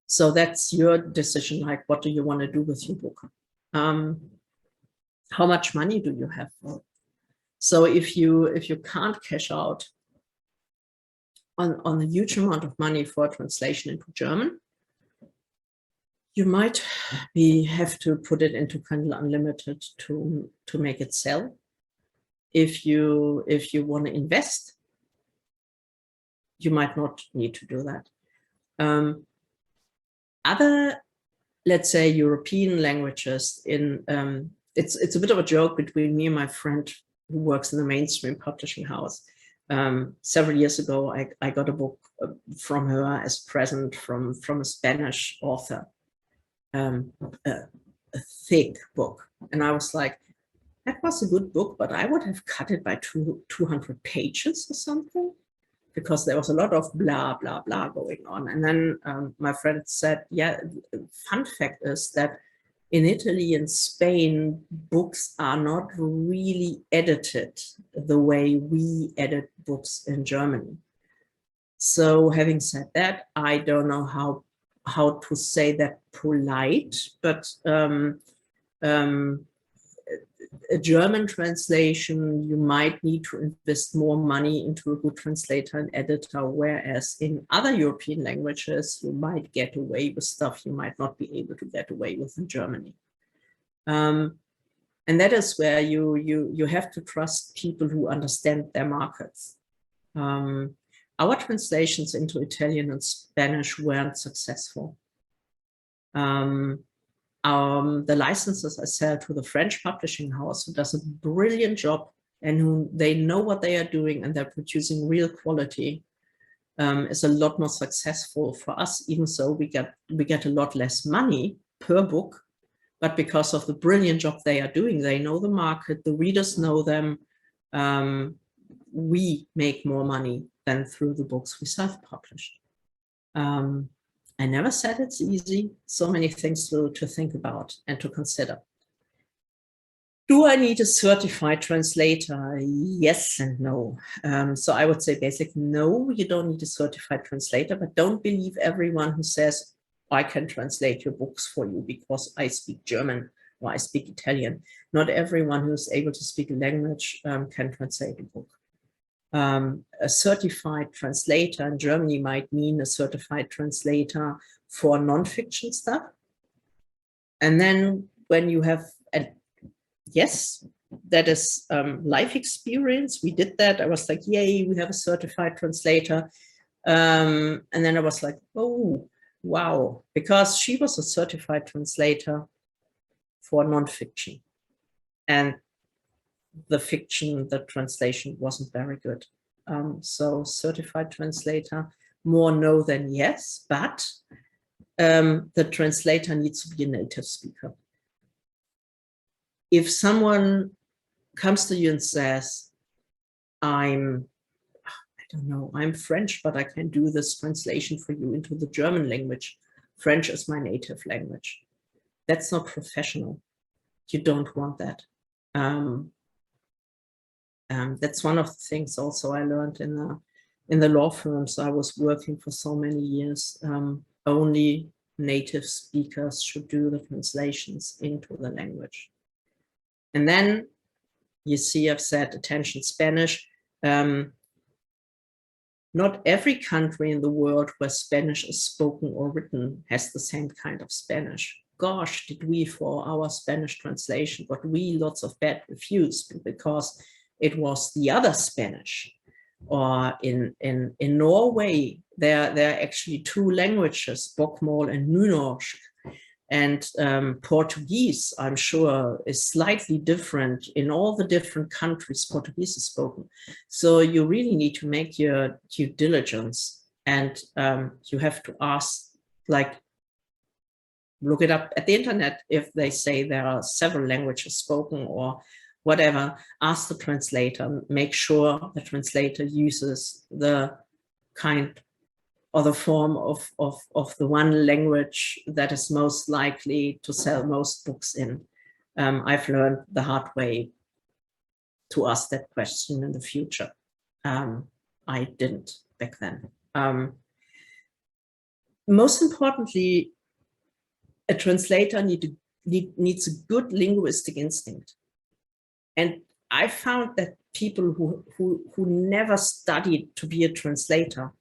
So that's your decision, like, what do you want to do with your book? How much money do you have for it? So if you can't cash out on a huge amount of money for translation into German, you might have to put it into Kindle Unlimited to make it sell. If you want to invest, you might not need to do that. Other, let's say, European languages, it's a bit of a joke between me and my friend who works in the mainstream publishing house. Several years ago, I got a book from her as a present from a Spanish author, a thick book. And I was like, that was a good book, but I would have cut it by 200 pages or something, because there was a lot of blah, blah, blah going on. And then my friend said, yeah, fun fact is that in Italy and Spain, books are not really edited the way we edit books in Germany. So having said that, I don't know how to say that polite, but a German translation, you might need to invest more money into a good translator and editor, whereas in other European languages, you might get away with stuff you might not be able to get away with in Germany. And that is where you have to trust people who understand their markets. Our translations into Italian and Spanish weren't successful. The licenses I sell to the French publishing house, who does a brilliant job and who they know what they are doing and they're producing real quality, is a lot more successful for us, even so we get a lot less money per book, but because of the brilliant job they are doing, they know the market, the readers know them, we make more money than through the books we self-published. I never said it's easy. So many things to think about and to consider. Do I need a certified translator? Yes and no. So I would say basically, no, you don't need a certified translator, but don't believe everyone who says, I can translate your books for you because I speak German or I speak Italian. Not everyone who's able to speak a language can translate a book. A certified translator in Germany might mean a certified translator for nonfiction stuff. And then when you have, yes, that is life experience. We did that. I was like, yay, we have a certified translator. And then I was like, oh, wow, because she was a certified translator for nonfiction. And the fiction, the translation wasn't very good. So certified translator, more no than yes, but the translator needs to be a native speaker. If someone comes to you and says, I don't know, I'm French, but I can do this translation for you into the German language. French is my native language. That's not professional. You don't want that. That's one of the things also I learned in the law firms I was working for so many years. Only native speakers should do the translations into the language. And then you see, I've said, attention Spanish. Not every country in the world where Spanish is spoken or written has the same kind of Spanish. Gosh, did we for our Spanish translation, got we lots of bad reviews because it was the other Spanish. Or in Norway, there are actually two languages, bokmål and nynorsk. And Portuguese, I'm sure, is slightly different in all the different countries Portuguese is spoken. So you really need to make your due diligence, and you have to ask, like, look it up at the internet if they say there are several languages spoken or whatever. Ask the translator, make sure the translator uses the kind or the form of the one language that is most likely to sell most books in. I've learned the hard way to ask that question in the future. I didn't back then. Most importantly, a translator needs a good linguistic instinct. And I found that people who never studied to be a translator,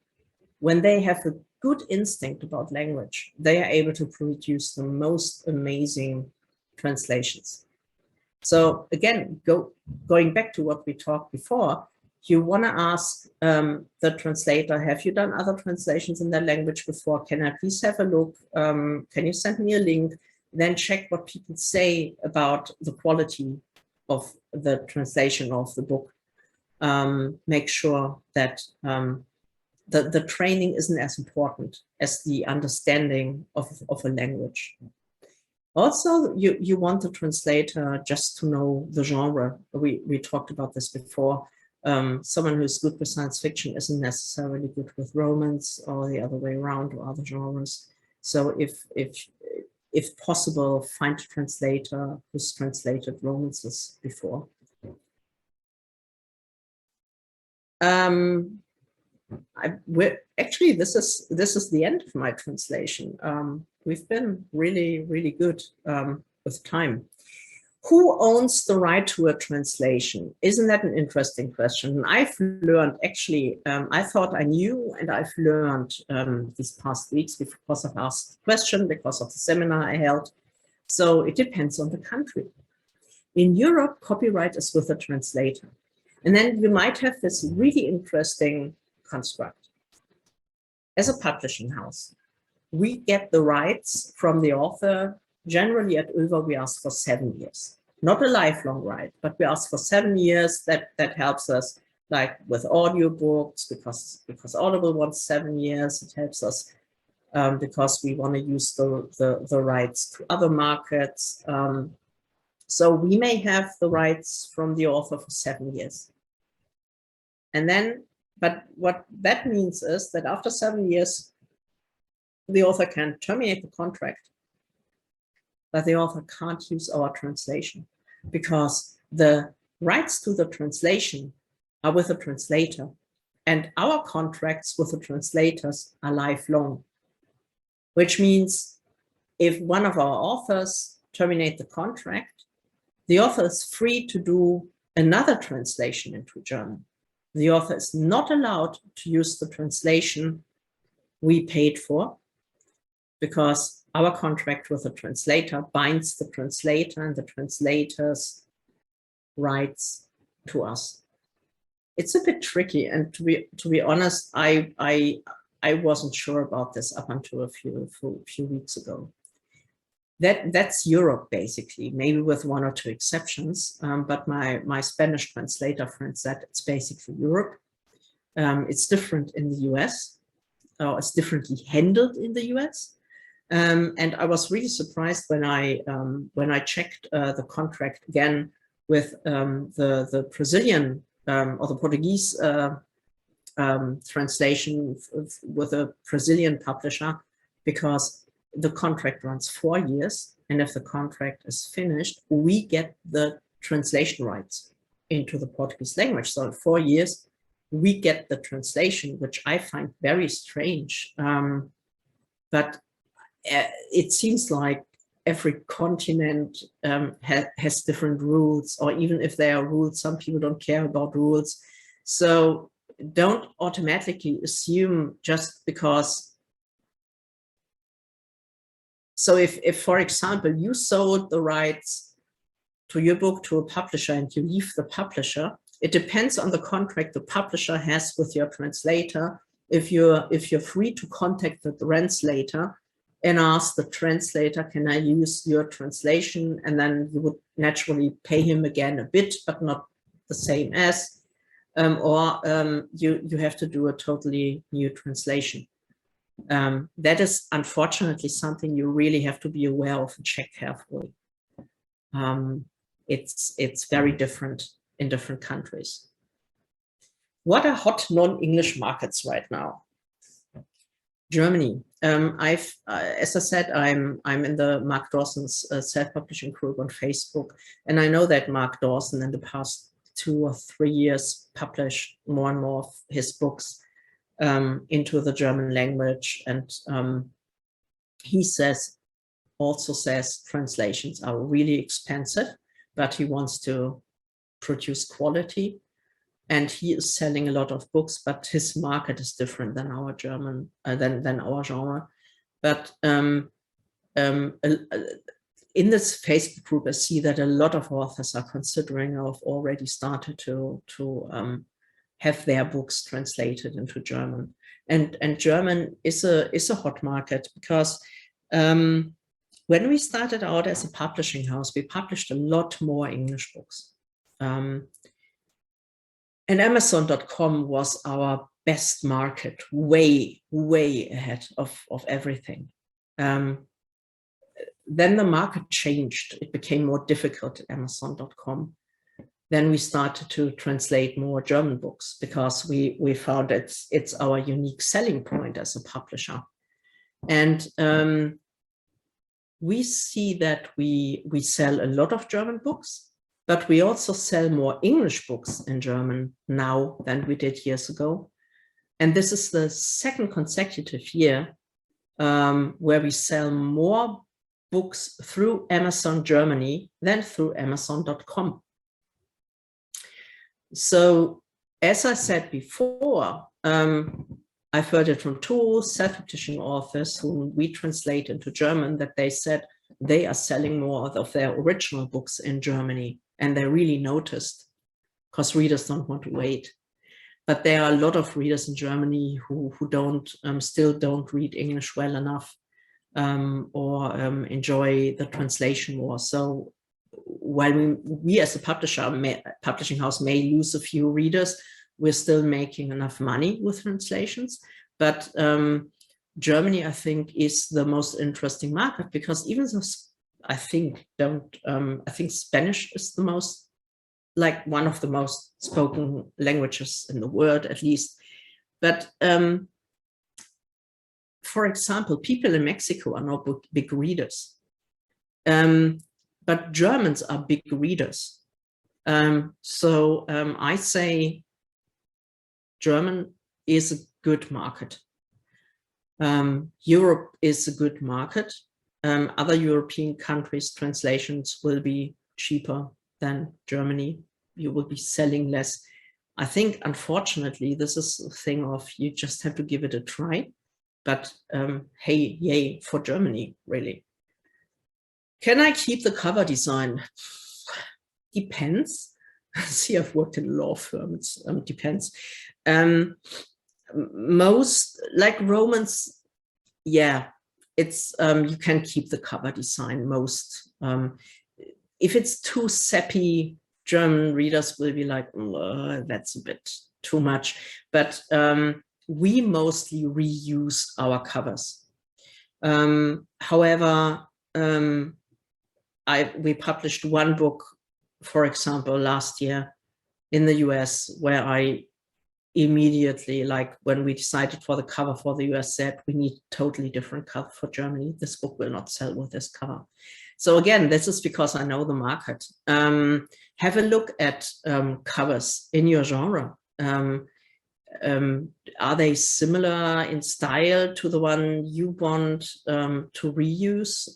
when they have a good instinct about language, they are able to produce the most amazing translations. So again, going back to what we talked before, you want to ask the translator, have you done other translations in that language before? Can I please have a look? Can you send me a link? Then check what people say about the quality of the translation of the book. Make sure that the training isn't as important as the understanding of a language. Also, you want the translator just to know the genre. We talked about this before. Someone who's good with science fiction isn't necessarily good with romance, or the other way around, or other genres. So if possible, find a translator who's translated romances before. Actually, this is the end of my translation. We've been really, really good with time. Who owns the right to a translation? Isn't that an interesting question? And I've learned, actually, I thought I knew, and I've learned these past weeks because I've asked the question, because of the seminar I held. So it depends on the country. In Europe, copyright is with a translator. And then you might have this really interesting construct. As a publishing house, we get the rights from the author. Generally at Ylva, we ask for 7 years, not a lifelong right, but we ask for 7 years. That helps us, like with audiobooks, because Audible wants 7 years. It helps us because we want to use the rights to other markets. So we may have the rights from the author for 7 years. And then, but what that means is that after 7 years, the author can terminate the contract, but the author can't use our translation because the rights to the translation are with the translator, and our contracts with the translators are lifelong, which means if one of our authors terminate the contract, the author is free to do another translation into German. The author is not allowed to use the translation we paid for, because our contract with the translator binds the translator and the translator's rights to us. It's a bit tricky, and to be honest, I wasn't sure about this up until a few weeks ago. That's Europe, basically, maybe with 1 or 2 exceptions. But my Spanish translator friend said it's basically Europe. It's different in the US, or it's differently handled in the US. And I was really surprised when I checked the contract again with the Brazilian or the Portuguese translation with a Brazilian publisher, because the contract runs 4 years, and if the contract is finished, we get the translation rights into the Portuguese language. So in 4 years, we get the translation, which I find very strange. But it seems like every continent has different rules, or even if there are rules, some people don't care about rules. So don't automatically assume just because. So if, for example, you sold the rights to your book to a publisher and you leave the publisher, it depends on the contract the publisher has with your translator. If you're free to contact the translator and ask the translator, can I use your translation? And then you would naturally pay him again a bit, but not the same as, or you have to do a totally new translation. That is unfortunately something you really have to be aware of and check carefully. It's very different in different countries. What are hot non-English markets right now? Germany. As I said, I'm in the Mark Dawson's self-publishing group on Facebook, and I know that Mark Dawson in the past 2 or 3 years published more and more of his books into the German language, and he also says translations are really expensive, but he wants to produce quality. And he is selling a lot of books, but his market is different than our German, than our genre. But in this Facebook group, I see that a lot of authors are considering or have already started to have their books translated into German. And German is a hot market because when we started out as a publishing house, we published a lot more English books. And Amazon.com was our best market, way, way ahead of everything. Then the market changed. It became more difficult at Amazon.com. Then we started to translate more German books because we found it's our unique selling point as a publisher. And we see that we sell a lot of German books, but we also sell more English books in German now than we did years ago. And this is the second consecutive year where we sell more books through Amazon Germany than through Amazon.com. So, as I said before, I've heard it from 2 self-publishing authors whom we translate into German that they said they are selling more of their original books in Germany. And they really noticed, because readers don't want to wait. But there are a lot of readers in Germany who still don't read English well enough or enjoy the translation more. So while we as a publishing house may lose a few readers, we're still making enough money with translations. But Germany, I think, is the most interesting market because even though I think Spanish is the most, like one of the most spoken languages in the world, at least. But for example, people in Mexico are not big readers, but Germans are big readers. So I say German is a good market. Europe is a good market. Other European countries' translations will be cheaper than Germany. You will be selling less. I think, unfortunately, this is a thing of you just have to give it a try. But hey, yay for Germany, really. Can I keep the cover design? Depends. See, I've worked in a law firm. It depends. Most, like romance, yeah. It's you can keep the cover design most. If it's too sappy, German readers will be like, that's a bit too much. But we mostly reuse our covers. However, we published one book, for example, last year in the US, where I immediately, like when we decided for the cover for the US, said we need totally different cover for Germany. This book will not sell with this cover. So again, this is because I know the market. Have a look at covers in your genre. Are they similar in style to the one you want to reuse?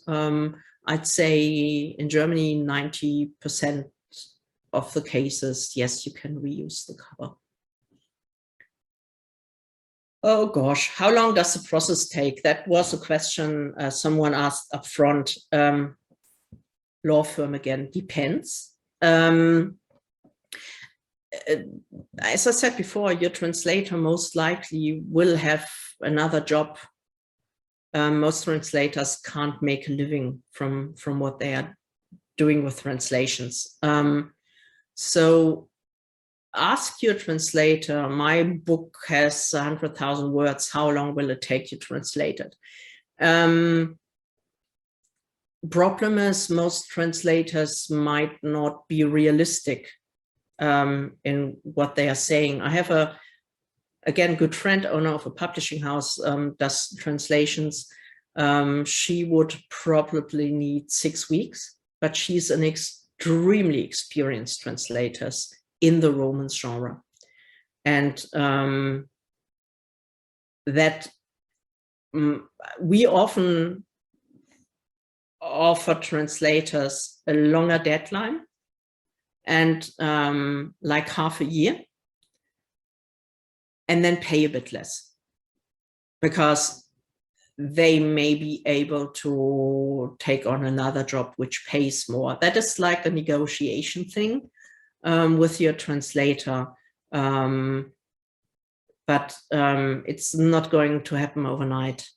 I'd say in Germany, 90% of the cases, yes, you can reuse the cover. Oh gosh, how long does the process take? That was a question someone asked up front. Law firm again, depends. As I said before, your translator most likely will have another job most translators can't make a living from what they are doing with translations. So ask your translator, my book has 100,000 words, how long will it take you to translate it? Problem is most translators might not be realistic in what they are saying. I have a, again, good friend, owner of a publishing house, does translations. She would probably need 6 weeks, but she's an extremely experienced translator in the romance genre. And that we often offer translators a longer deadline and like half a year, and then pay a bit less because they may be able to take on another job which pays more. That is like a negotiation thing with your translator, but it's not going to happen overnight.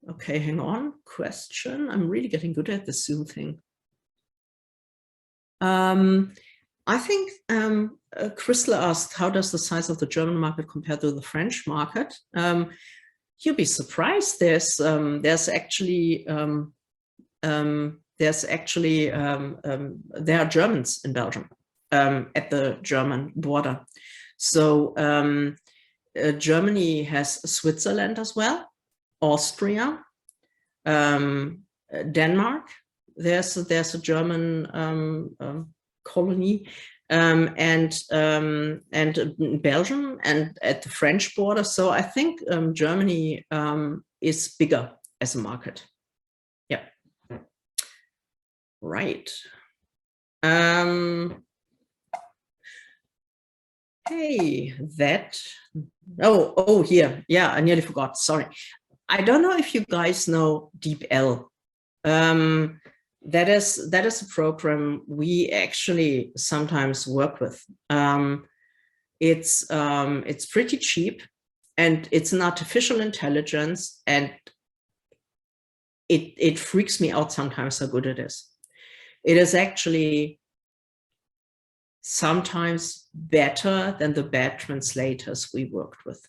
Okay, hang on, question. I'm really getting good at the Zoom thing. I think Crystal asked, how does the size of the German market compare to the French market? You'll be surprised. There's actually there are Germans in Belgium at the German border. So Germany has Switzerland as well, Austria, Denmark. There's a German colony, and Belgium, and at the French border. So I think Germany is bigger as a market. Yeah. Right. Hey, that. Oh, here. Yeah, I nearly forgot. Sorry. I don't know if you guys know DeepL. That is a program we actually sometimes work with. It's pretty cheap, and it's an artificial intelligence, and it freaks me out sometimes how good it is. It is actually sometimes better than the bad translators we worked with.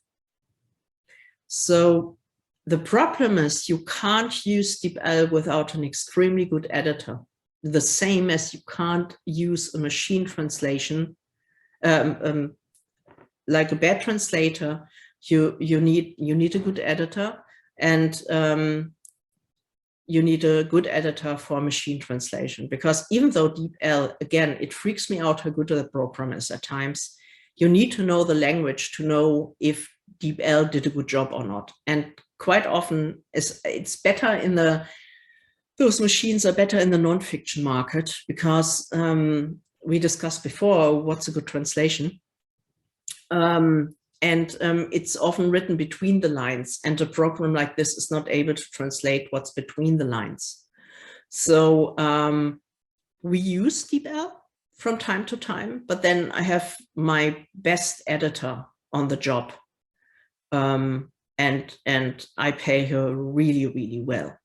So the problem is you can't use DeepL without an extremely good editor, the same as you can't use a machine translation. Like a bad translator, you need a good editor, and you need a good editor for machine translation, because even though DeepL, again, it freaks me out how good the program is at times, you need to know the language to know if DeepL did a good job or not. And quite often it's better in those machines are better in the nonfiction market, because we discussed before what's a good translation. It's often written between the lines, and a program like this is not able to translate what's between the lines. So we use DeepL from time to time, but then I have my best editor on the job, and I pay her really, really well.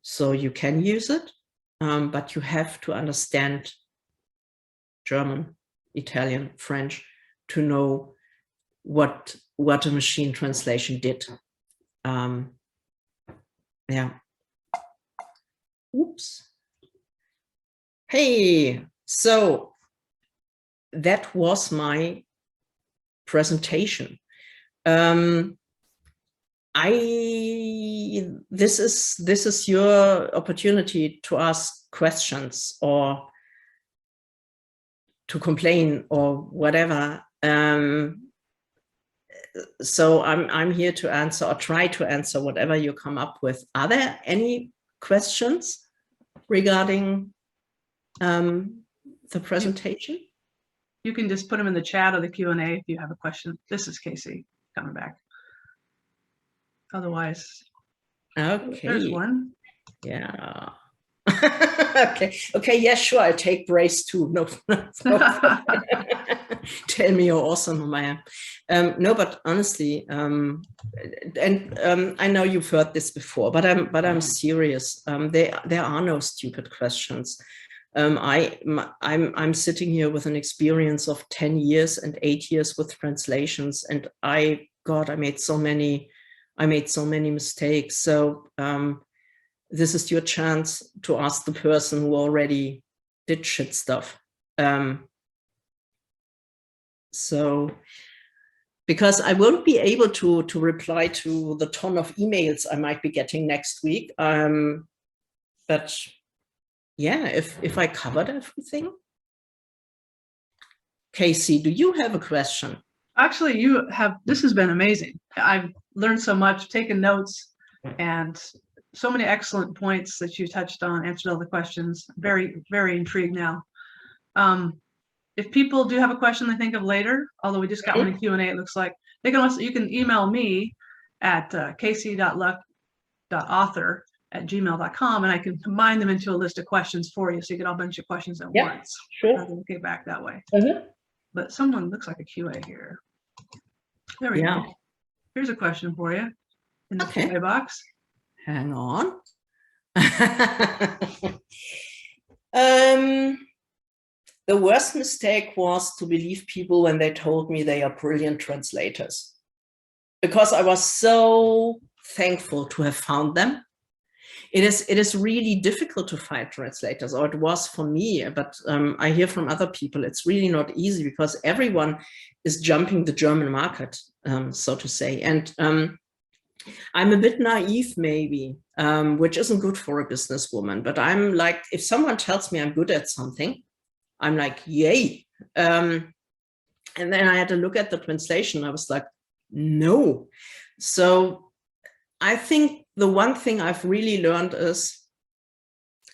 So you can use it, but you have to understand German, Italian, French to know what a machine translation did. Yeah. Oops. Hey, so that was my presentation. This is your opportunity to ask questions or to complain or whatever. So I'm here to answer, or try to answer, whatever you come up with. Are there any questions regarding the presentation? You can just put them in the chat or the Q&A if you have a question. This is Casey coming back. Otherwise, okay, there's one. Yeah. Okay. Yeah, sure. I take Brace too. No. tell me how awesome I am. No, but honestly, I know you've heard this before, but I'm serious. There are no stupid questions. I'm sitting here with an experience of 10 years and 8 years with translations, and I made so many mistakes. So this is your chance to ask the person who already did shit stuff. So, because I won't be able to reply to the ton of emails I might be getting next week. But yeah, if I covered everything. Casey, do you have a question? Actually, this has been amazing. I've learned so much, taken notes, and so many excellent points that you touched on, answered all the questions. Very, very intrigued now. If people do have a question they think of later, although we just got one in Q&A, it looks like, you can email me at casey.luck.author@gmail.com, and I can combine them into a list of questions for you, so you get a bunch of questions at once. Sure. Rather than get back that way. But someone looks like a QA here. There we go. Here's a question for you in the QA box. Hang on. The worst mistake was to believe people when they told me they are brilliant translators, because I was so thankful to have found them. It is really difficult to find translators, or it was for me, but I hear from other people it's really not easy, because everyone is jumping the German market, so to say. And I'm a bit naive maybe, which isn't good for a businesswoman, but I'm like, if someone tells me I'm good at something, I'm like, yay. And then I had to look at the translation. I was like, no. So I think the one thing I've really learned is,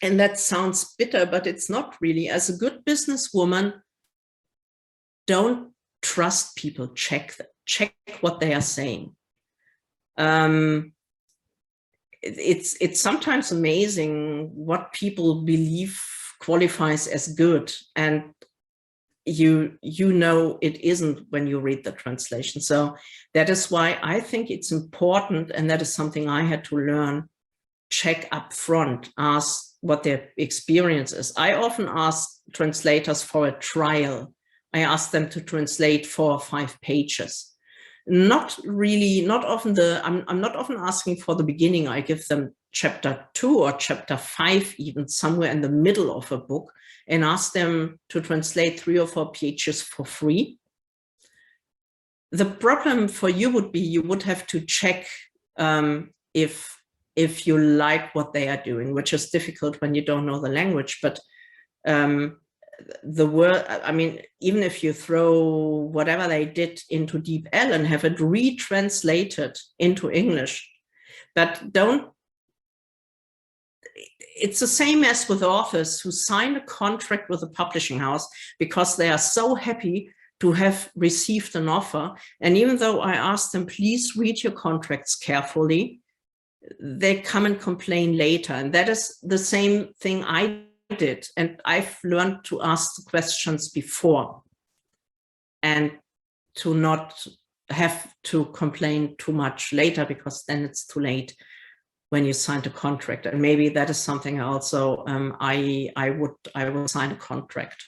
and that sounds bitter, but it's not really, as a good businesswoman, don't trust people, check what they are saying. It's sometimes amazing what people believe qualifies as good, and you know it isn't when you read the translation. So that is why I think it's important, and that is something I had to learn, check up front, ask what their experience is. I often ask translators for a trial. I ask them to translate 4 or 5 pages. I'm not often asking for the beginning. I give them chapter 2 or chapter 5, even somewhere in the middle of a book, and ask them to translate 3 or 4 pages for free. The problem for you would be, you would have to check if you like what they are doing, which is difficult when you don't know the language. But the word, I mean, even if you throw whatever they did into DeepL and have it retranslated into English, but don't, it's the same as with authors who sign a contract with a publishing house because they are so happy to have received an offer. And even though I ask them, please read your contracts carefully, they come and complain later. And that is the same thing I did. And I've learned to ask the questions before and to not have to complain too much later, because then it's too late when you signed a contract. And maybe that is something also I would sign a contract.